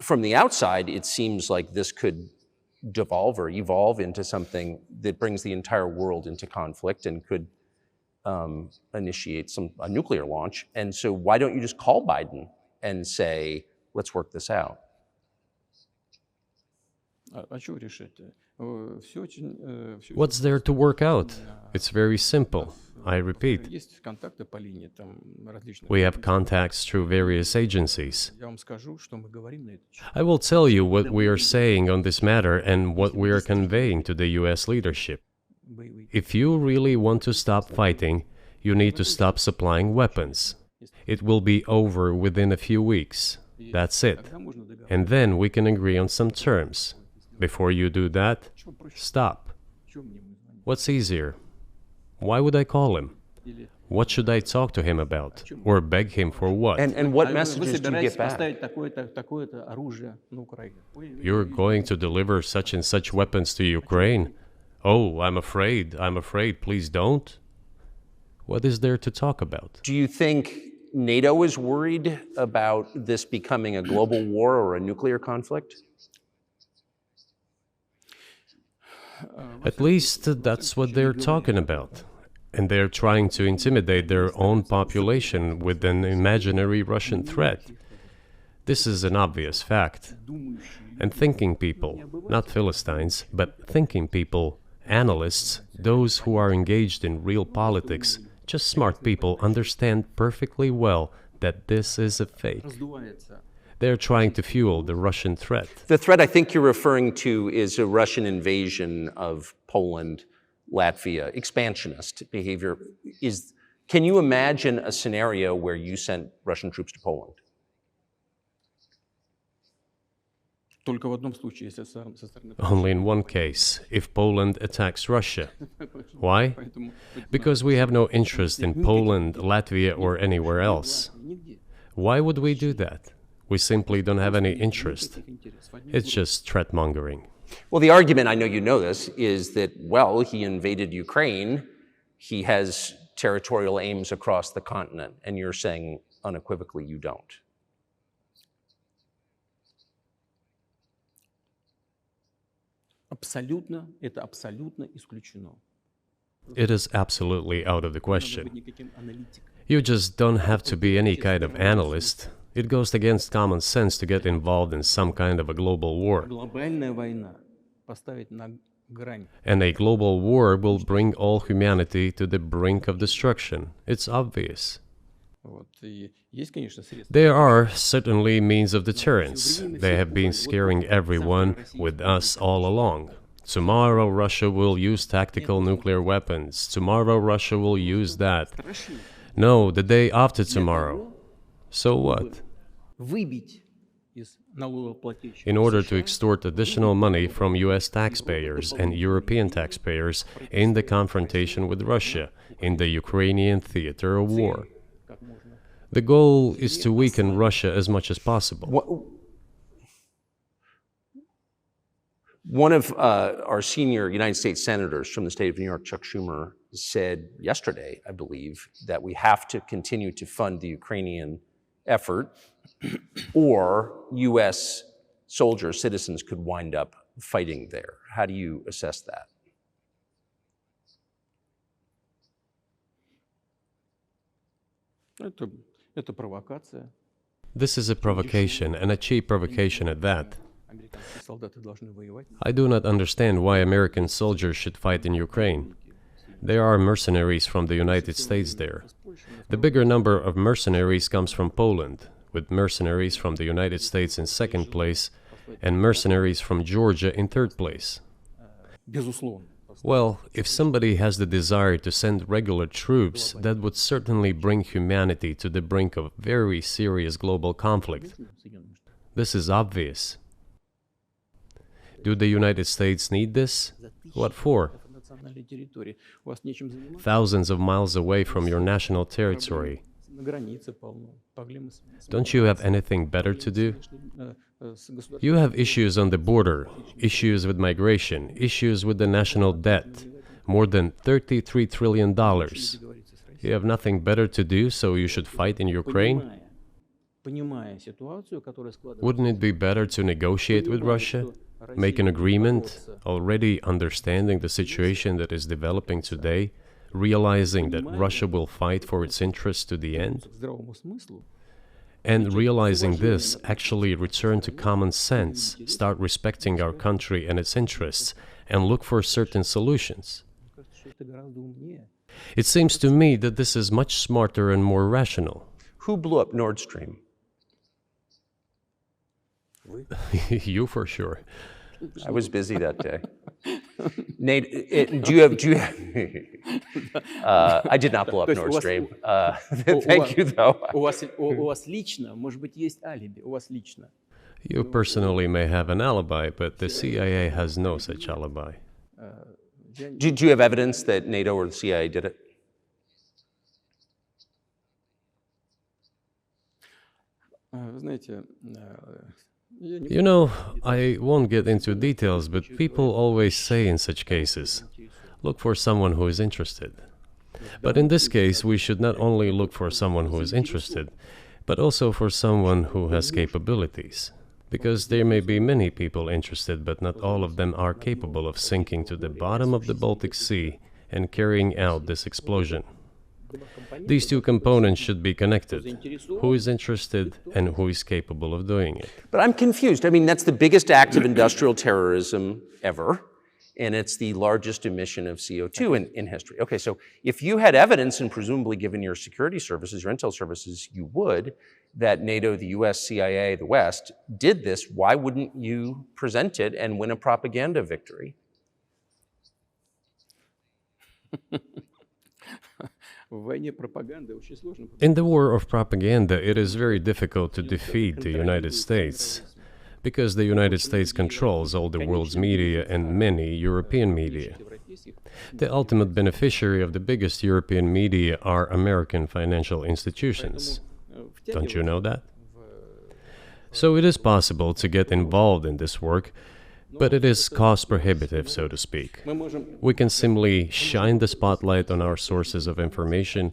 A: from the outside, it seems like this could devolve or evolve into something that brings the entire world into conflict and could initiate a nuclear launch. And so why don't you just call Biden and say, let's work this out?
B: What's there to work out? It's very simple. I repeat. We have contacts through various agencies. I will tell you what we are saying on this matter and what we are conveying to the US leadership. If you really want to stop fighting, you need to stop supplying weapons. It will be over within a few weeks. That's it. And then we can agree on some terms. Before you do that, stop. What's easier? Why would I call him? What should I talk to him about? Or beg him for what?
A: And what messages do you get back?
B: You're going to deliver such and such weapons to Ukraine? Oh, I'm afraid, please don't. What is there to talk about?
A: Do you think NATO is worried about this becoming a global war or a nuclear conflict?
B: At least that's what they're talking about. And they're trying to intimidate their own population with an imaginary Russian threat. This is an obvious fact. And thinking people, not Philistines, but thinking people, analysts, those who are engaged in real politics, just smart people, understand perfectly well that this is a fake. They're trying to fuel the Russian threat.
A: The threat I think you're referring to is a Russian invasion of Poland, Latvia, expansionist behavior. Can you imagine a scenario where you sent Russian troops to Poland?
B: Only in one case, if Poland attacks Russia. Why? Because we have no interest in Poland, Latvia, or anywhere else. Why would we do that? We simply don't have any interest. It's just threat-mongering.
A: Well, the argument, I know you know this, is that, well, he invaded Ukraine, he has territorial aims across the continent, and you're saying unequivocally you don't.
B: It is absolutely out of the question. You just don't have to be any kind of analyst. It goes against common sense to get involved in some kind of a global war.
C: грань.
B: And a global war will bring all humanity to the brink of destruction. It's obvious.
C: Вот. И есть, конечно, средства.
B: There are certainly means of deterrence. They have been scaring everyone with us all along. Tomorrow Russia will use tactical nuclear weapons. Tomorrow Russia will use that. No, the day after tomorrow. So what?
C: Выбить из налогоплательщиков
B: In order to
C: США
B: extort additional money from US taxpayers and European taxpayers in the confrontation with Russia in the Ukrainian theater of war.
C: как можно.
B: The goal is to weaken Russia as much as possible.
A: One of our senior United States senators from the state of New York, Chuck Schumer, said yesterday, I believe, that we have to continue to fund the Ukrainian effort, or U.S. soldiers, citizens could wind up fighting there. How do you assess that?
C: Это провокация.
B: This is a provocation, and a cheap provocation at that.
C: Американские солдаты должны воевать.
B: I do not understand why American soldiers should fight in Ukraine. There are mercenaries from the United States there. The bigger number of mercenaries comes from Poland, with mercenaries from the United States in second place, and mercenaries from Georgia in third place.
C: Безусловно.
B: Well, if somebody has the desire to send regular troops, that would certainly bring humanity to the brink of very serious global conflict. This is obvious. Do the United States need this? What for?
C: Национальной территории. У вас нечем заниматься.
B: Thousands of miles away from your national territory.
C: На границе полно. Проблемы
B: Don't you have anything better to do?
C: с государством.
B: You have issues on the border, issues with migration, issues with the national debt, more than $33 trillion. You have nothing better to do, so you should fight in Ukraine?
C: Понимая ситуацию, которая складывается.
B: Wouldn't it be better to negotiate with Russia? Make an agreement, already understanding the situation that is developing today, realizing that Russia will fight for its interests to the end?
C: К здравому смыслу.
B: And realizing this, actually return to common sense, start respecting our country and its interests, and look for certain solutions.
C: Кажется, что это гораздо умнее.
B: It seems to me that this is much smarter and more rational.
A: Who blew up Nord Stream?
B: You for sure.
A: I was busy that day. Nate, do you have I did not blow up
C: То есть
A: Nord
C: у вас-
A: Stream.
C: у
A: Thank
C: вас-
A: you, though.
C: У вас лично, может быть, есть алиби. У вас лично.
B: You personally may have an alibi, but the CIA has no such alibi.
A: Do you have evidence that NATO or the CIA did it?
C: Вы знаете, я не
B: You know, I won't get into details, but people always say in such cases, look for someone who is interested. But in this case, we should not only look for someone who is interested, but also for someone who has capabilities. Because there may be many people interested, but not all of them are capable of sinking to the bottom of the Baltic Sea and carrying out this explosion. These two components should be connected. Who is interested and who is capable of doing it?
A: But I'm confused. I mean, that's the biggest act of industrial terrorism ever, and it's the largest emission of CO2 in history. Okay, so if you had evidence, and presumably given your security services, your intel services, you would, that NATO, the US, CIA, the West, did this, why wouldn't you present it and win a propaganda victory?
C: В войне пропаганды очень сложно.
B: In the war of propaganda, it is very difficult to defeat the United States, because the United States controls all the world's media and many European media.
C: Европейских.
B: The ultimate beneficiary of the biggest European media are American financial institutions. Don't you know that? So it is possible to get involved in this work, but it is cost prohibitive, so to speak.
C: Мы можем
B: We can simply shine the spotlight on our sources of information,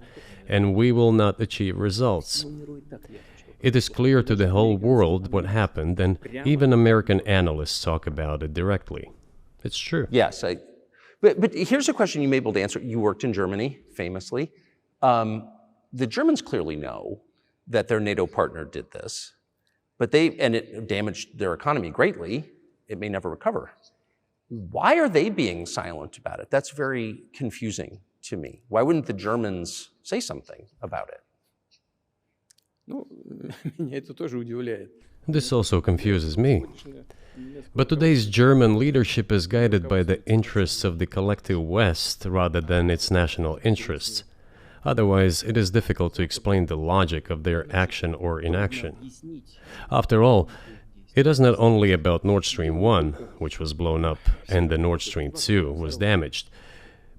B: and we will not achieve results.
C: планировать так ясно, что
B: It is clear to the whole world what happened, and even American analysts talk about it directly. It's true.
A: Yes, but here's a question you may be able to answer. You worked in Germany, famously. The Germans clearly know that their NATO partner did this, and it damaged their economy greatly. It may never recover. Why are they being silent about it? That's very confusing to me. Why wouldn't the Germans say something about it?
C: Ну, меня это тоже удивляет.
B: This also confuses me. But today's German leadership is guided by the interests of the collective West rather than its national interests. Otherwise, it is difficult to explain the logic of their action or inaction. After all, it is not only about Nord Stream 1, which was blown up, and the Nord Stream 2 was damaged.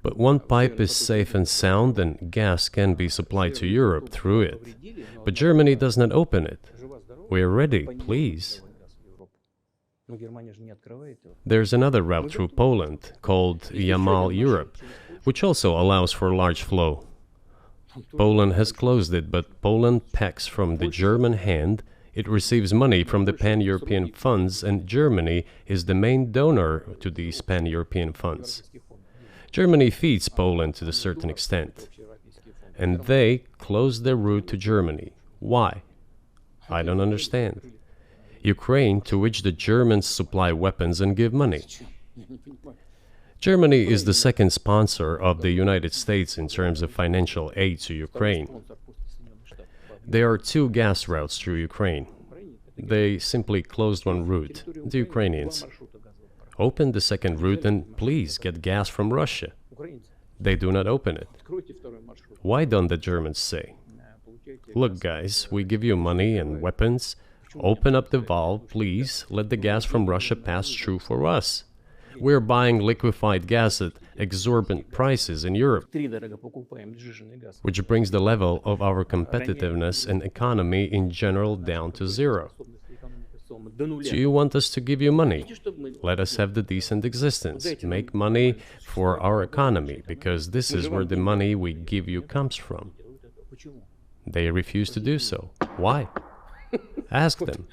B: But one pipe is safe and sound, and gas can be supplied to Europe through it. But Germany does not open it. We are ready, please. There's another route through Poland, called Yamal Europe, which also allows for large flow. Poland has closed it, but Poland packs from the German hand. It receives money from the pan-European funds, and Germany is the main donor to these pan-European funds. Germany feeds Poland to a certain extent, and they close their route to Germany. Why? I don't understand. Ukraine, to which the Germans supply weapons and give money. Germany is the second sponsor of the United States in terms of financial aid to Ukraine. There are two gas routes through Ukraine. They simply closed one route, the Ukrainians. Open the second route and please get gas from Russia. They do not open it. Why don't the Germans say, look guys, we give you money and weapons, open up the valve, please, let the gas from Russia pass through for us. We're buying liquefied gas at exorbitant prices in Europe, which brings the level of our competitiveness and economy in general down to zero. Do you want us to give you money? Let us have the decent existence. Make money for our economy, because this is where the money we give you comes from. They refuse to do so. Why? Ask them.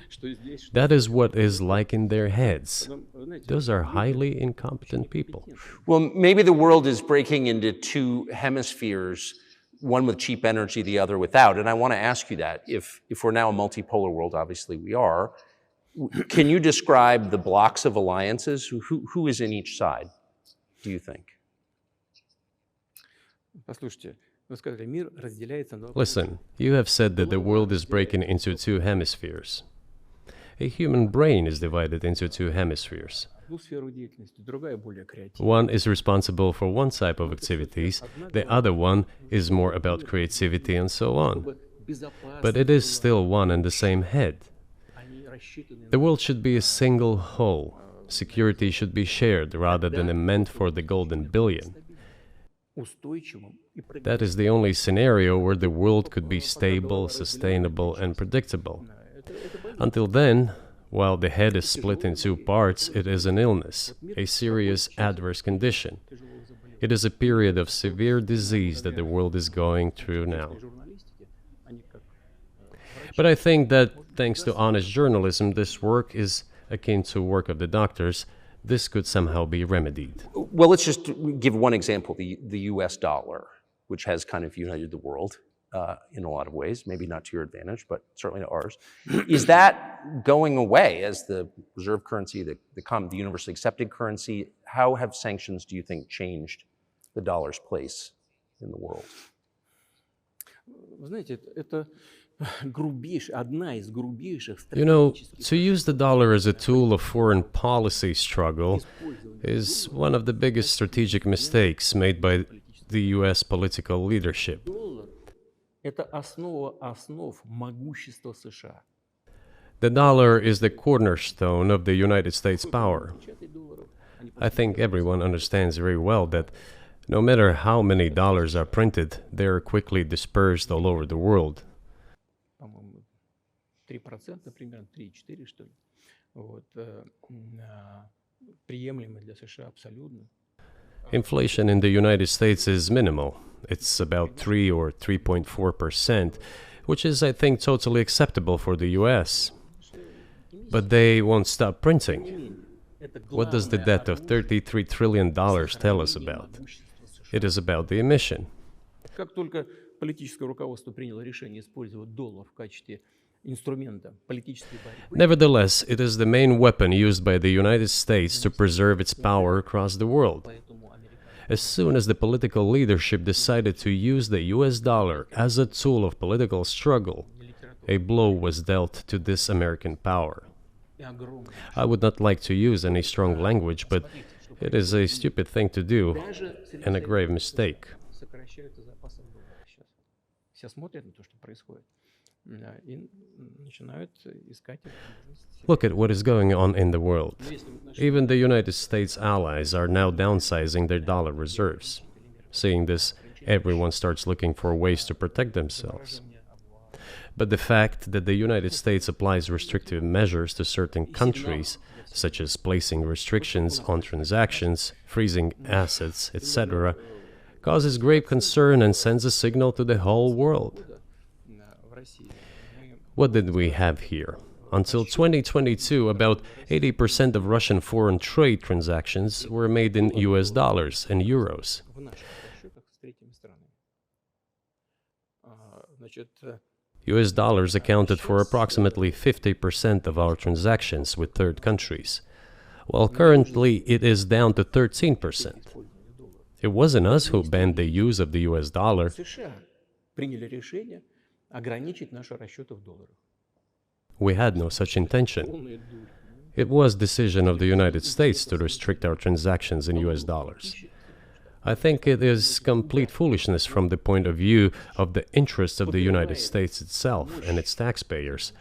B: That is what is like in their heads. Those are highly incompetent people.
A: Well, maybe the world is breaking into two hemispheres, one with cheap energy, the other without. And I want to ask you that. If we're now a multipolar world, obviously we are, can you describe the blocks of alliances? Who is in each side, do you think?
B: Listen, you have said that the world is breaking into two hemispheres. A human brain is divided into two hemispheres. One is responsible for one type of activities, the other one is more about creativity and so on. But it is still one and the same head. The world should be a single whole. Security should be shared rather than meant for the golden billion. That is the only scenario where the world could be stable, sustainable, and predictable. Until then, while the head is split in two parts, it is an illness, a serious adverse condition. It is a period of severe disease that the world is going through now. But I think that, thanks to honest journalism, this work is akin to work of the doctors. This could somehow be remedied.
A: Well, let's just give one example, the US dollar, which has kind of united the world in a lot of ways, maybe not to your advantage, but certainly to ours. Is that going away as the reserve currency, the universally accepted currency? How have sanctions, do you think, changed the dollar's place in the world?
B: You know, to use the dollar as a tool of foreign policy struggle is one of the biggest strategic mistakes made by the US political leadership. The dollar is the cornerstone of the United States power. I think everyone understands very well that no matter how many dollars are printed, they are quickly dispersed all over the world. Inflation in the United States is minimal. It's about 3 or 3.4%, which is, I think, totally acceptable for the US. But they won't stop printing. What does the debt of $33 trillion tell us about? It is about the emission.
C: инструмента политической борьбы.
B: Nevertheless, it is the main weapon used by the United States to preserve its power across the world. As soon as the political leadership decided to use the US dollar as a tool of political struggle, a blow was dealt to this American power. I would not like to use any strong language, but it is a stupid thing to do and a grave mistake.
C: Сокращаются запасы доллара сейчас. Все смотрят на то, что происходит, и начинают искать возможности.
B: Look at what is going on in the world. Even the United States allies are now downsizing their dollar reserves. Seeing this, everyone starts looking for ways to protect themselves. But the fact that the United States applies restrictive measures to certain countries, such as placing restrictions on transactions, freezing assets, etc., causes grave concern and sends a signal to the whole world. What did we have here? Until 2022, about 80% of Russian foreign trade transactions were made in US dollars and euros.
C: В наших расчетах с третьими странами. Значит,
B: US dollars accounted for approximately 50% of our transactions with third countries, while currently it is down to 13%. It wasn't us who banned the use of the US dollar.
C: США приняли решение ограничить наши расчеты в долларах.
B: We had no such intention. It was decision of the United States to restrict our transactions in US dollars. I think it is complete foolishness from the point of view of the interests of the United States itself and its taxpayers,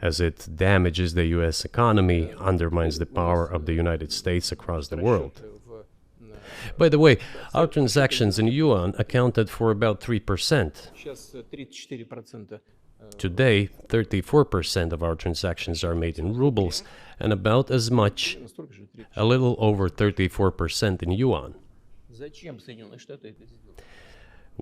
B: as it damages the US economy, undermines the power of the United States across the world. By the way, our transactions in yuan accounted for about 3%.
C: Сейчас 34%.
B: Today, 34% of our transactions are made in rubles and about as much,
C: Настолько же 30.
B: a little over 34% in yuan.
C: Зачем Соединенные Штаты это сделали?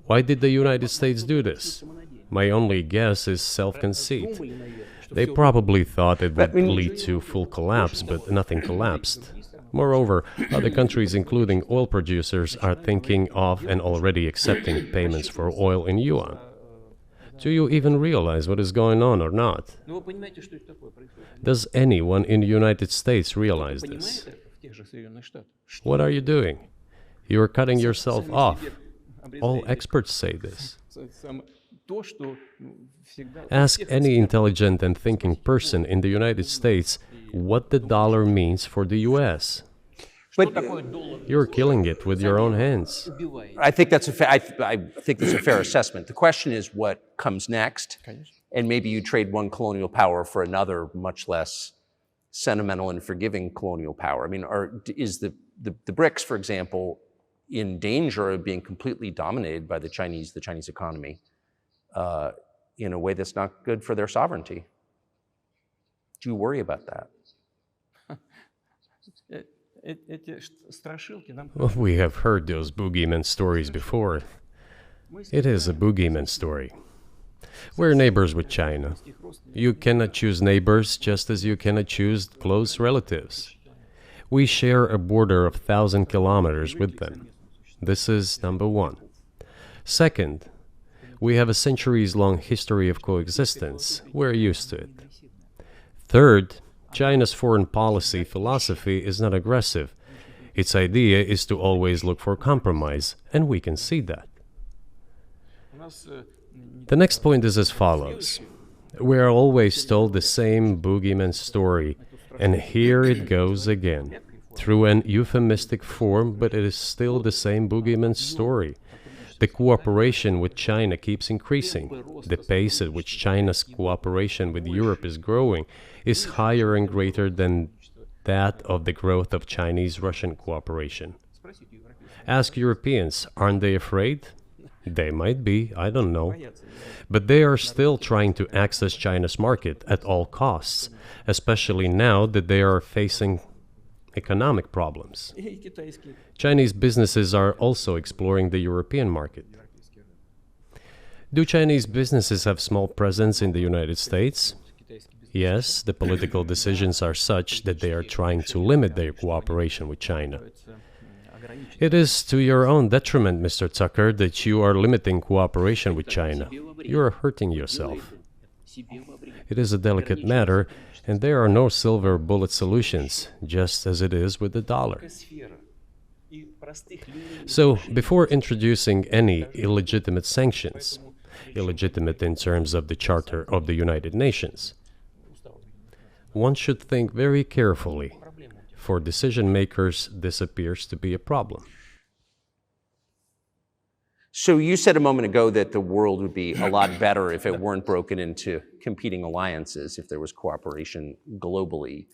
B: Why did the United States do this? My only guess is self-conceit.
C: Думали, наверное, что
B: They
C: всё
B: probably thought it would lead to full collapse, but nothing collapsed. Moreover, other countries, including oil producers, are thinking of and already accepting payments for oil in yuan. Do you even realize what is going on or not?
C: Ну, вы понимаете, что это такое происходит?
B: Does anyone in the United States realize this?
C: Понимает это в тех же Соединенных Штатах?
B: What are you doing? You are cutting yourself
C: Сами
B: off.
C: себе
B: All
C: обрезаете.
B: experts say this.
C: То, что всегда...
B: Ask any intelligent and thinking person in the United States what the dollar means for the US.
C: Что такое доллар?
B: You're killing it with your own hands.
C: Убивает.
A: I think that's I think that's a fair assessment. The question is what comes next,
C: Конечно.
A: and maybe you trade one colonial power for another, much less sentimental and forgiving colonial power. I mean, is the BRICS, for example, in danger of being completely dominated by the Chinese economy in a way that's not good for their sovereignty? Do you worry about that?
C: Эти страшилки нам...
B: Well, we have heard those boogeyman stories before. It is a boogeyman story. We're neighbors with China. You cannot choose neighbors just as you cannot choose close relatives. We share a border of 1,000 kilometers with them. This is number one. Second, we have a centuries-long history of coexistence. We're used to it. Third, China's foreign policy philosophy is not aggressive. Its idea is to always look for compromise, and we can see that.
C: У нас
B: The next point is as follows. We are always told the same boogeyman story, and here it goes again. Through an euphemistic form, but it is still the same boogeyman story. The cooperation with China keeps increasing. The pace at which China's cooperation with Europe is growing is higher and greater than that of the growth of Chinese-Russian cooperation. Ask Europeans, aren't they afraid? They might be, I don't know. But they are still trying to access China's market at all costs, especially now that they are facing economic problems.
C: и китайские.
B: Chinese businesses are also exploring the European market. Do Chinese businesses have small presence in the United States? Yes, the political decisions are such that they are trying to limit their cooperation with China. It is to your own detriment, Mr. Tucker, that you are limiting cooperation with China. You are hurting yourself. It is a delicate matter, and there are no silver bullet solutions, just as it is with the dollar. So, before introducing any illegitimate sanctions, illegitimate in terms of the Charter of the United Nations, one should think very carefully. For decision makers, this appears to be a problem.
A: So you said a moment ago that the world would be a lot better if it weren't broken into competing alliances, if there was cooperation globally.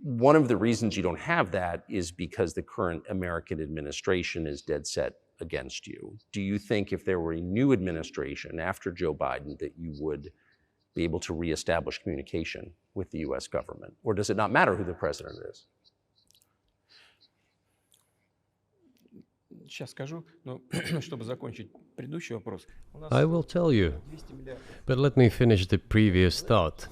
A: One of the reasons you don't have that is because the current American administration is dead set against you. Do you think if there were a new administration after Joe Biden that you would be able to reestablish communication with the US government? Or does it not matter who the president is?
B: I will tell you, but let me finish the previous thought.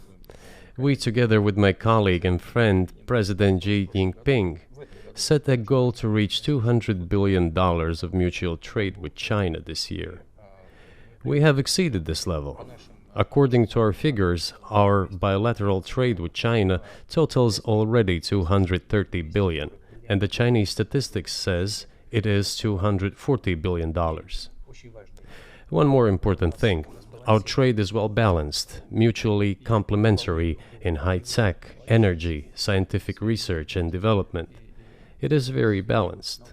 B: We, together with my colleague and friend, President Xi Jinping, set a goal to reach $200 billion of mutual trade with China this year. We have exceeded this level. According to our figures, our bilateral trade with China totals already $230 billion, and the Chinese statistics says it is $240 billion. One more important thing. Our trade is well balanced, mutually complementary in high-tech, energy, scientific research and development. It is very balanced.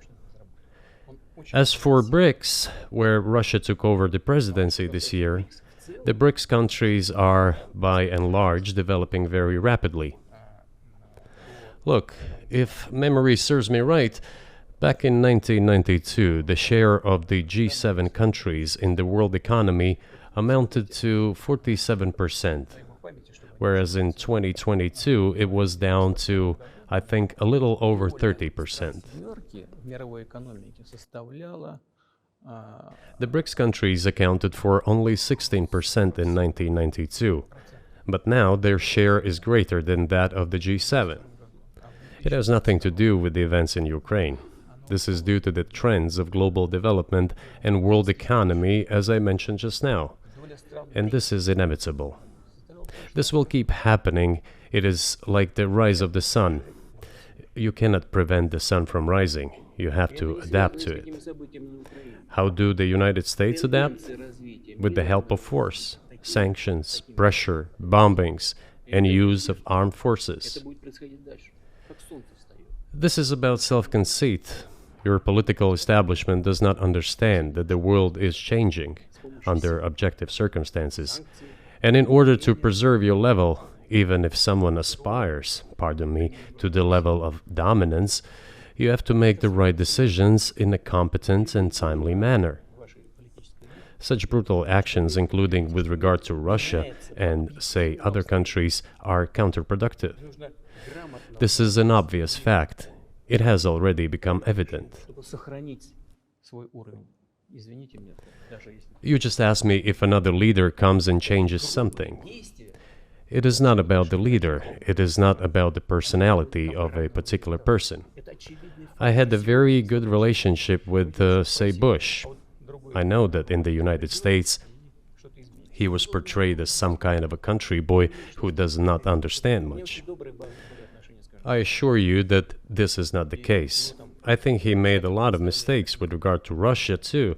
B: As for BRICS, where Russia took over the presidency this year, the BRICS countries are, by and large, developing very rapidly. Look, if memory serves me right, back in 1992, the share of the G7 countries in the world economy amounted to 47%, whereas in 2022 it was down to, I think, a little over 30%. The BRICS countries accounted for only 16% in 1992, but now their share is greater than that of the G7. It has nothing to do with the events in Ukraine. This is due to the trends of global development and world economy, as I mentioned just now. And this is inevitable. This will keep happening. It is like the rise of the sun. You cannot prevent the sun from rising. You have to adapt to it. How do the United States adapt? With the help of force, sanctions, pressure, bombings, and use of armed forces. This is about self-conceit. Your political establishment does not understand that the world is changing under objective circumstances. And in order to preserve your level, even if someone aspires, pardon me, to the level of dominance, you have to make the right decisions in a competent and timely manner. Such brutal actions, including with regard to Russia and, say, other countries, are counterproductive. This is an obvious fact. It has already become evident. You just asked me if another leader comes and changes something. It is not about the leader. It is not about the personality of a particular person. I had a very good relationship with, say, Bush. I know that in the United States, he was portrayed as some kind of a country boy who does not understand much. I assure you that this is not the case. I think he made a lot of mistakes with regard to Russia, too.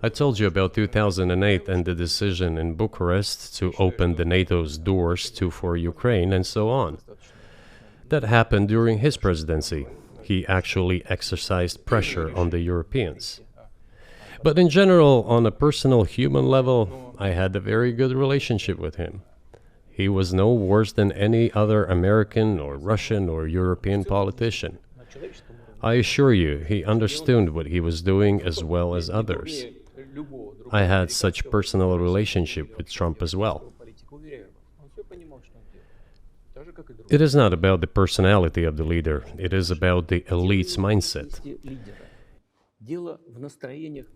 B: I told you about 2008 and the decision in Bucharest to open the NATO's doors for Ukraine and so on. That happened during his presidency. He actually exercised pressure on the Europeans. But in general, on a personal human level, I had a very good relationship with him. He was no worse than any other American or Russian or European politician. I assure you, he understood what he was doing as well as others. I had such personal relationship with Trump as well. It is not about the personality of the leader, it is about the elite's mindset.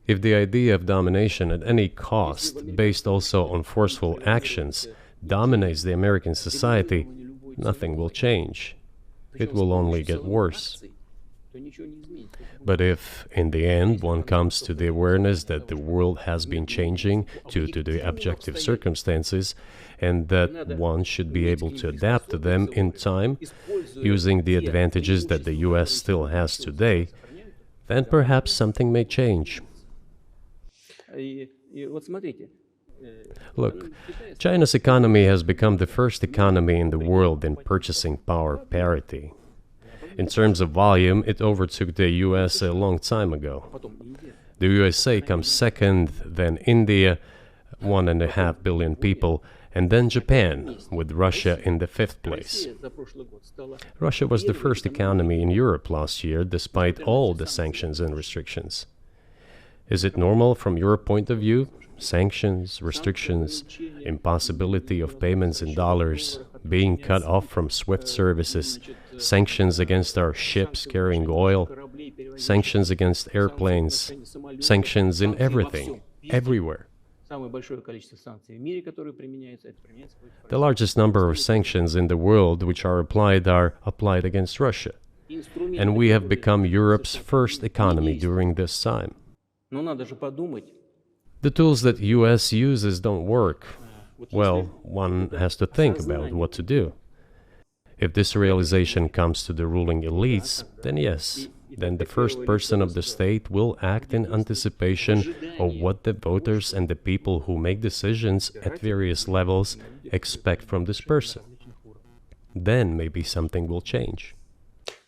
B: If the idea of domination at any cost, based also on forceful actions, dominates the American society, nothing will change. It will only get worse. But if, in the end, one comes to the awareness that the world has been changing due to the objective circumstances, and that one should be able to adapt to them in time, using the advantages that the US still has today, then perhaps something may change. Look, China's economy has become the first economy in the world in purchasing power parity. In terms of volume, it overtook the US a long time ago. The USA comes second, then India, 1.5 billion people, and then Japan, with Russia in the fifth place. Russia was the first economy in Europe last year, despite all the sanctions and restrictions. Is it normal from your point of view? Sanctions, restrictions, impossibility of payments in dollars, being cut off from SWIFT services, sanctions against our ships carrying oil, sanctions against airplanes, sanctions in everything, everywhere. The largest number of sanctions in the world which are applied against Russia. And we have become Europe's first economy during this time. The tools that US uses don't work. Well, one has to think about what to do. If this realization comes to the ruling elites, then yes, then the first person of the state will act in anticipation of what the voters and the people who make decisions at various levels expect from this person. Then maybe something will change.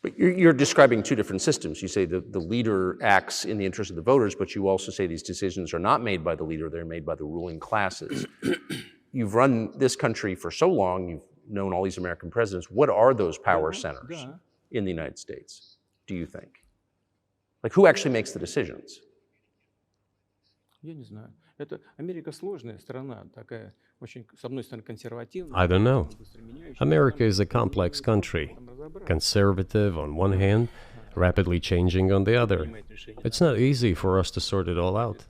A: But you're describing two different systems. You say the leader acts in the interest of the voters, but you also say these decisions are not made by the leader, they're made by the ruling classes. You've run this country for so long, you've known all these American presidents. What are those power centers in the United States, do you think? Like, who actually makes the decisions?
B: I don't know. America is a complex country, conservative on one hand, rapidly changing on the other. It's not easy for us to sort it all out.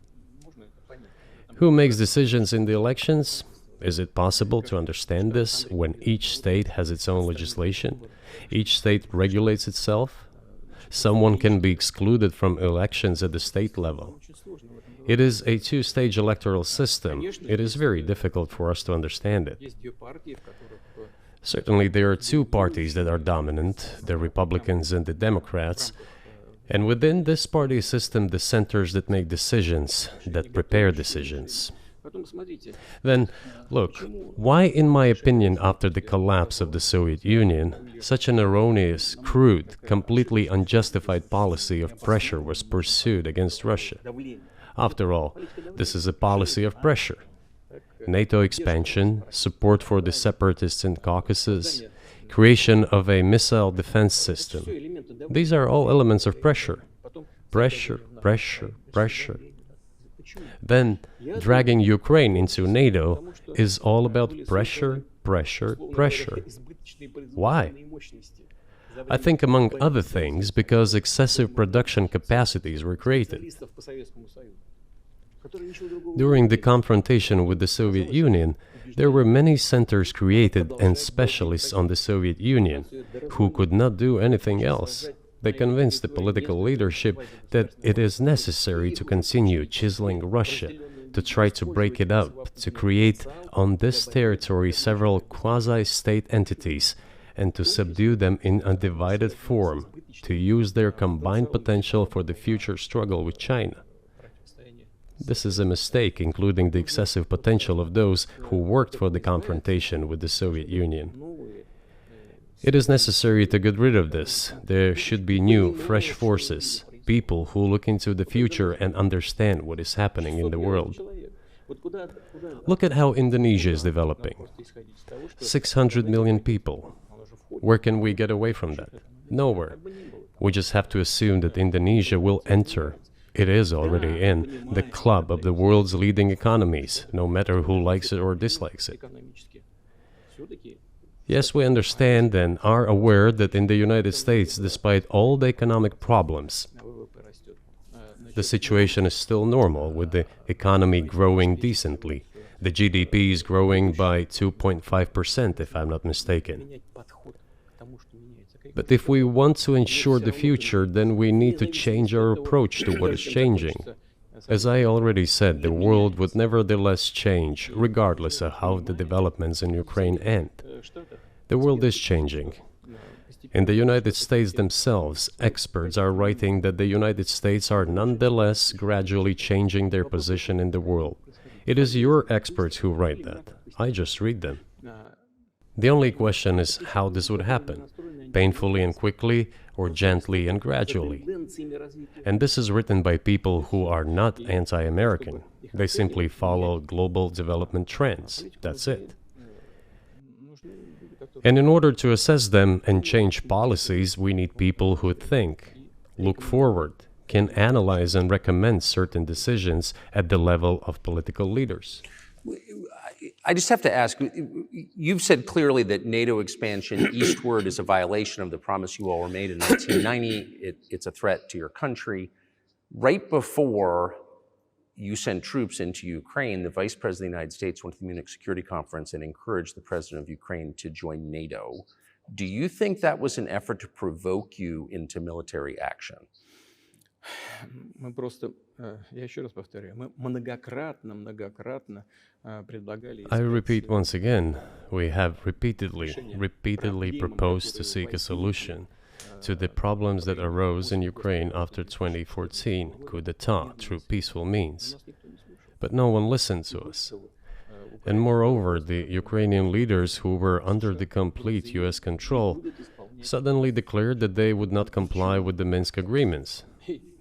B: Who makes decisions in the elections? Is it possible to understand this when each state has its own legislation? Each state regulates itself? Someone can be excluded from elections at the state level. It is a two-stage electoral system. It is very difficult for us to understand it. Certainly, there are two parties that are dominant, the Republicans and the Democrats, and within this party system, the centers that make decisions, that prepare decisions. Then, look, why, in my opinion, after the collapse of the Soviet Union, such an erroneous, crude, completely unjustified policy of pressure was pursued against Russia? After all, this is a policy of pressure. NATO expansion, support for the separatists in Caucasus, creation of a missile defense system. These are all elements of pressure. Pressure, pressure, pressure. Then, dragging Ukraine into NATO is all about pressure, pressure, pressure. Why? I think, among other things, because excessive production capacities were created. During the confrontation with the Soviet Union, there were many centers created and specialists on the Soviet Union who could not do anything else. They convinced the political leadership that it is necessary to continue chiseling Russia, to try to break it up, to create on this territory several quasi-state entities, and to subdue them in a divided form, to use their combined potential for the future struggle with China. This is a mistake, including the excessive potential of those who worked for the confrontation with the Soviet Union. It is necessary to get rid of this. There should be new, fresh forces, people who look into the future and understand what is happening in the world. Look at how Indonesia is developing. 600 million people. Where can we get away from that? Nowhere. We just have to assume that Indonesia will enter, it is already in, the club of the world's leading economies, no matter who likes it or dislikes it. Yes, we understand and are aware that in the United States, despite all the economic problems, the situation is still normal, with the economy growing decently. The GDP is growing by 2.5%, if I'm not mistaken. But if we want to ensure the future, then we need to change our approach to what is changing. As I already said, the world would nevertheless change, regardless of how the developments in Ukraine end. The world is changing. In the United States themselves, experts are writing that the United States are nonetheless gradually changing their position in the world. It is your experts who write that. I just read them. The only question is how this would happen, painfully and quickly, or gently and gradually. And this is written by people who are not anti-American. They simply follow global development trends. That's it. And in order to assess them and change policies, we need people who think, look forward, can analyze and recommend certain decisions at the level of political leaders.
A: I just have to ask, you've said clearly that NATO expansion eastward is a violation of the promise you all were made in 1990. It's a threat to your country. Right before you sent troops into Ukraine, the Vice President of the United States went to the Munich Security Conference and encouraged the President of Ukraine to join NATO. Do you think that was an effort to provoke you into military action?
C: Мы просто, я еще раз повторяю, мы многократно предлагали...
B: I repeat once again, we have repeatedly proposed to seek a solution to the problems that arose in Ukraine after 2014 coup d'etat through peaceful means. But no one listened to us. And moreover, the Ukrainian leaders who were under the complete US control suddenly declared that they would not comply with the Minsk agreements.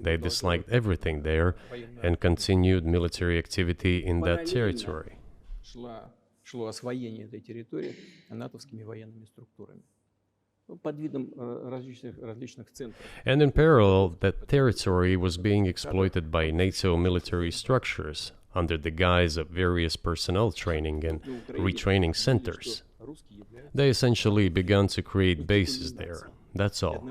B: They disliked everything there and continued military activity in that territory.
C: Шло освоение этой территории натовскими военными структурами под видом различных центров.
B: And in parallel, that territory was being exploited by NATO military structures under the guise of various personnel training and retraining centers. They essentially began to create bases there. That's all.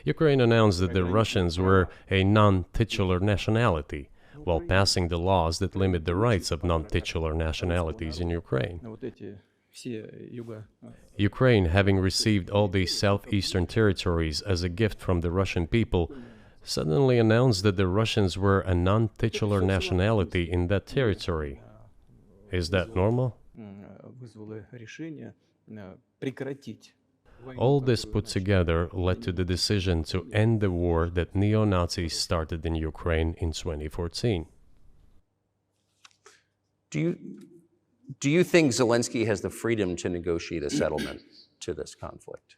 B: Ukraine announced that the Russians were a non-titular nationality, while passing the laws that limit the rights of non-titular nationalities in Ukraine. Ukraine, having received all these southeastern territories as a gift from the Russian people, suddenly announced that the Russians were a non-titular nationality in that territory. Is that normal? All this put together led to the decision to end the war that neo-Nazis started in Ukraine in 2014.
A: Do you think Zelensky has the freedom to negotiate a settlement to this conflict?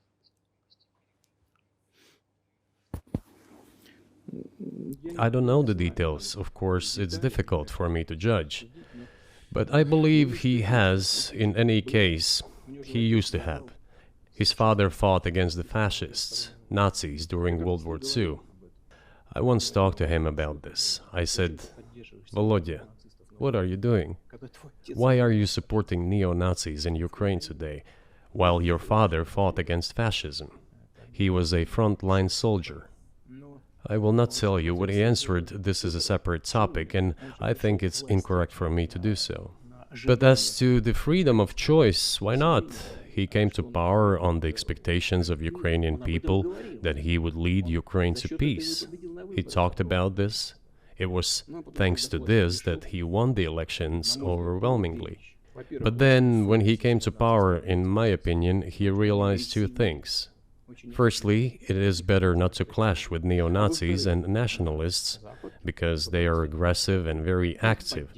B: I don't know the details. Of course, it's difficult for me to judge. But I believe he has, in any case, he used to have. His father fought against the fascists, Nazis, during World War II. I once talked to him about this. I said, Volodya, what are you doing? Why are you supporting neo-Nazis in Ukraine today, while your father fought against fascism? He was a front-line soldier. I will not tell you what he answered. This is a separate topic, and I think it's incorrect for me to do so. But as to the freedom of choice, why not? He came to power on the expectations of Ukrainian people that he would lead Ukraine to peace. He talked about this. It was thanks to this that he won the elections overwhelmingly. But then, when he came to power, in my opinion, he realized two things. Firstly, it is better not to clash with neo-Nazis and nationalists, because they are aggressive and very active.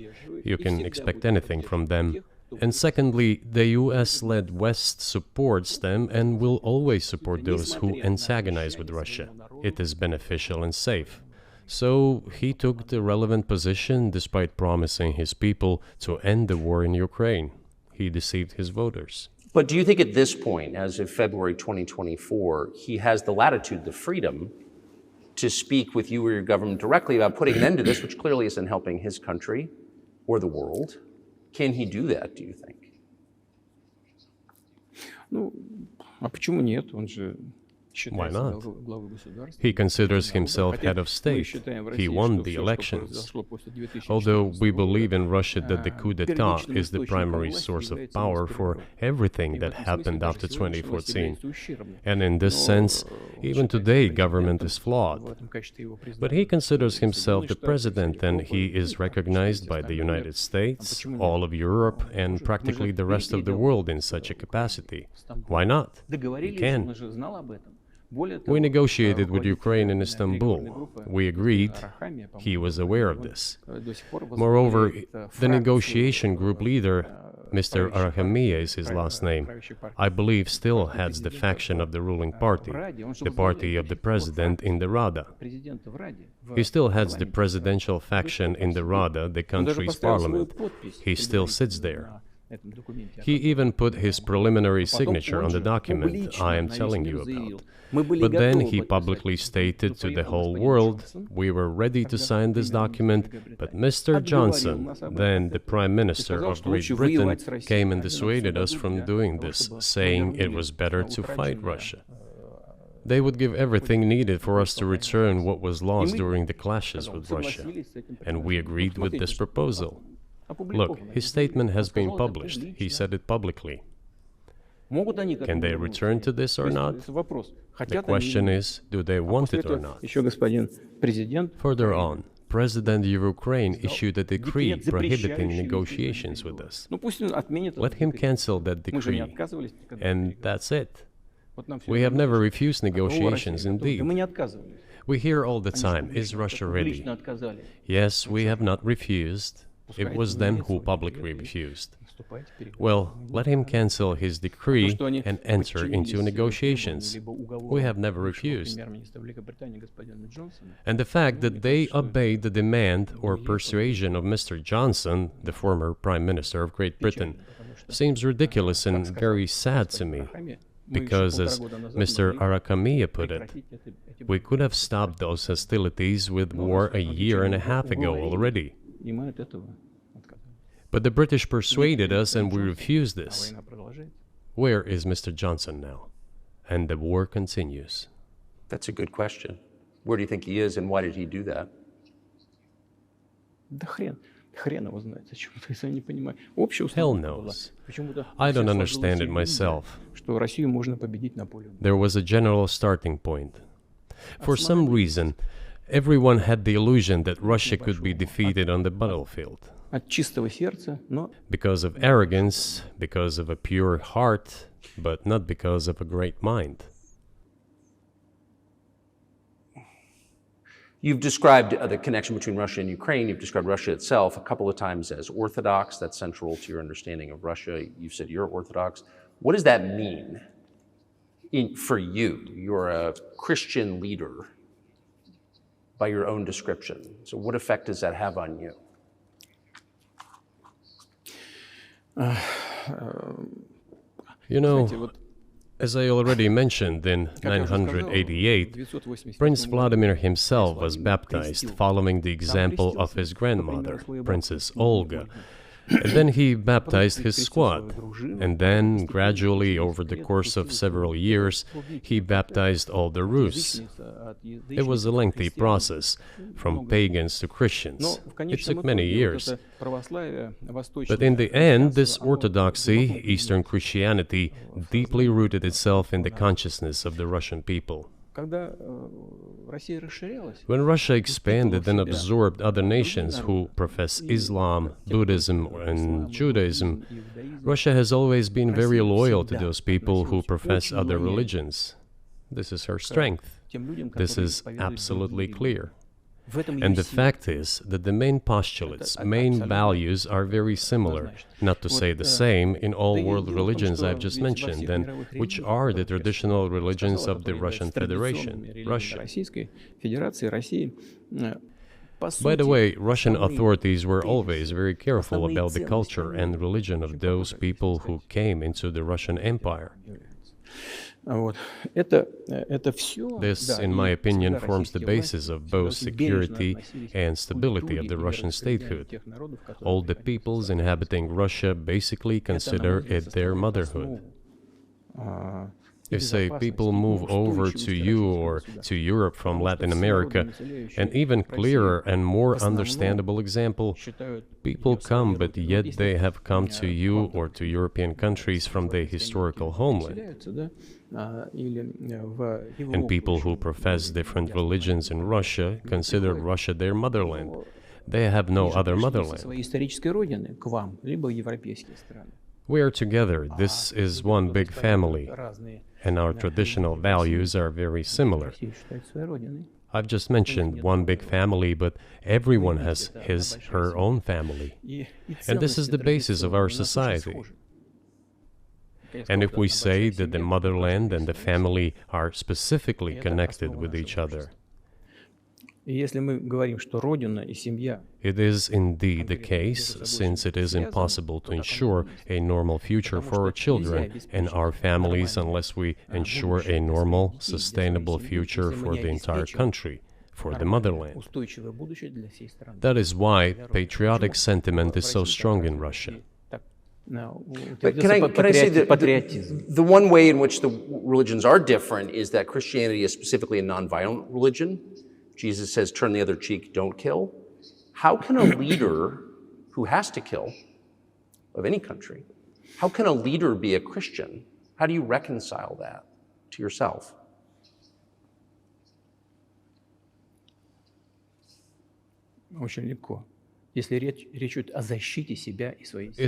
B: You can expect anything from them. And secondly, the US-led West supports them and will always support those who antagonize with Russia. It is beneficial and safe. So he took the relevant position despite promising his people to end the war in Ukraine. He deceived his voters.
A: But do you think at this point, as of February 2024, he has the latitude, the freedom, to speak with you or your government directly about putting an end to this, which clearly isn't helping his country or the world? Can he do that, do you think?
C: Ну, а почему нет? Он же
B: Why not? He considers himself head of state. He won the elections. Although we believe in Russia that the coup d'etat is the primary source of power for everything that happened after 2014. And in this sense, even today, government is flawed. But he considers himself the president, and he is recognized by the United States, all of Europe, and practically the rest of the world in such a capacity. Why not? He can. We negotiated with Ukraine in Istanbul. We agreed. He was aware of this. Moreover, the negotiation group leader, Mr. Arahamiya is his last name, I believe still heads the faction of the ruling party, the party of the president in the Rada. He still heads the presidential faction in the Rada, the country's parliament. He still sits there. He even put his preliminary signature on the document I am telling you about. But then he publicly stated to the whole world, we were ready to sign this document, but Mr. Johnson, then the Prime Minister of Great Britain, came and dissuaded us from doing this, saying it was better to fight Russia. They would give everything needed for us to return what was lost during the clashes with Russia. And we agreed with this proposal. Look, his statement has been published. He said it publicly. Can they return to this or not? The question is, do they want it or not? Further on, President of Ukraine issued a decree prohibiting negotiations with us. Let him cancel that decree, and that's it. We have never refused negotiations, indeed. We hear all the time, is Russia ready? Yes, we have not refused. It was them who publicly refused. Well, let him cancel his decree and enter into negotiations. We have never refused. And the fact that they obeyed the demand or persuasion of Mr. Johnson, the former Prime Minister of Great Britain, seems ridiculous and very sad to me. Because, as Mr. Arahamiya put it, we could have stopped those hostilities with war a year and a half ago already. But the British persuaded us and we refused this. Where is Mr. Johnson now? And the war continues.
A: That's a good question. Where do you think he is and why did he do that?
B: Hell knows. I don't understand it myself. There was a general starting point. For some reason, everyone had the illusion that Russia could be defeated on the battlefield. Because of arrogance, because of a pure heart, but not because of a great mind.
A: You've described the connection between Russia and Ukraine. You've described Russia itself a couple of times as orthodox. That's central to your understanding of Russia. You've said you're orthodox. What does that mean for you? You're a Christian leader by your own description. So what effect does that have on you?
B: You know, as I already mentioned, in 988, Prince Vladimir himself was baptized following the example of his grandmother, Princess Olga. And then he baptized his squad. And then, gradually, over the course of several years, he baptized all the Rus. It was a lengthy process, from pagans to Christians. It took many years. But in the end, this orthodoxy, Eastern Christianity, deeply rooted itself in the consciousness of the Russian people. When Russia expanded and absorbed other nations who profess Islam, Buddhism, and Judaism, Russia has always been very loyal to those people who profess other religions. This is her strength. This is absolutely clear. And the fact is that the main postulates, main values are very similar, not to say the same, in all world religions I've just mentioned, and which are the traditional religions of the Russian Federation, Russia. By the way, Russian authorities were always very careful about the culture and religion of those people who came into the Russian Empire. This, in my opinion, forms the basis of both security and stability of the Russian statehood. All the peoples inhabiting Russia basically consider it their motherhood. If, say, people move over to you or to Europe from Latin America, an even clearer and more understandable example, people come, but yet they have come to you or to European countries from their historical homeland. And people who profess different religions in Russia consider Russia their motherland. They have no other motherland. We are together. This is one big family, and our traditional values are very similar. I've just mentioned one big family, but everyone has his, her own family. And this is the basis of our society. And if we say that the motherland and the family are specifically connected with each other, it is indeed the case, since it is impossible to ensure a normal future for our children and our families unless we ensure a normal, sustainable future for the entire country, for the motherland. That is why patriotic sentiment is so strong in Russia.
A: But can I say that the one way in which the religions are different is that Christianity is specifically a nonviolent religion. Jesus says, turn the other cheek, don't kill. How can a leader who has to kill, of any country, how can a leader be a Christian? How do you reconcile that to yourself?
B: It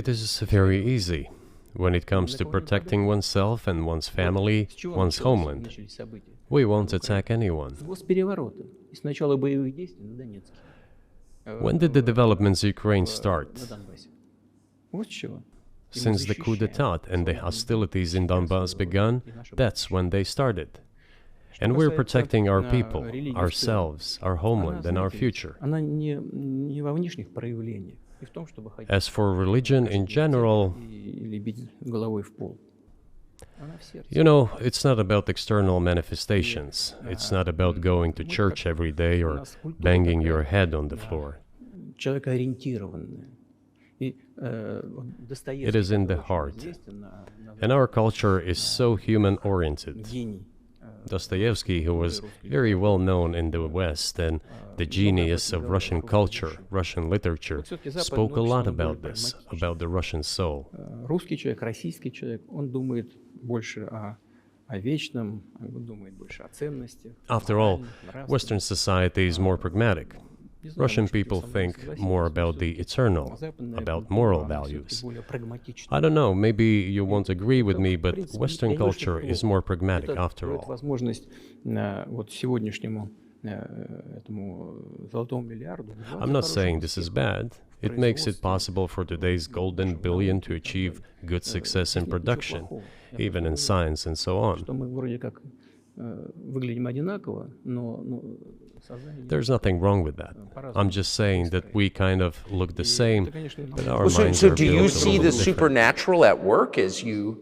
B: is very easy when it comes to protecting oneself and one's family, one's homeland. We won't attack anyone. When did the developments in Ukraine start? Since the coup d'etat and the hostilities in Donbass began, that's when they started. And we're protecting our people, ourselves, our homeland, and our future. As for religion in general, you know, it's not about external manifestations. It's not about going to church every day or banging your head on the floor. It is in the heart. And our culture is so human-oriented. Dostoevsky, who was very well known in the West and the genius of Russian culture, Russian literature, spoke a lot about this, about the Russian soul. After all, Western society is more pragmatic. Russian people think more about the eternal, about moral values. I don't know, maybe you won't agree with me, but Western culture is more pragmatic after all. I'm not saying this is bad. It makes it possible for today's golden billion to achieve good success in production, even in science and so on. There's nothing wrong with that. I'm just saying that we kind of look the same, but our minds are built a little different.
A: So do you see the supernatural at work as you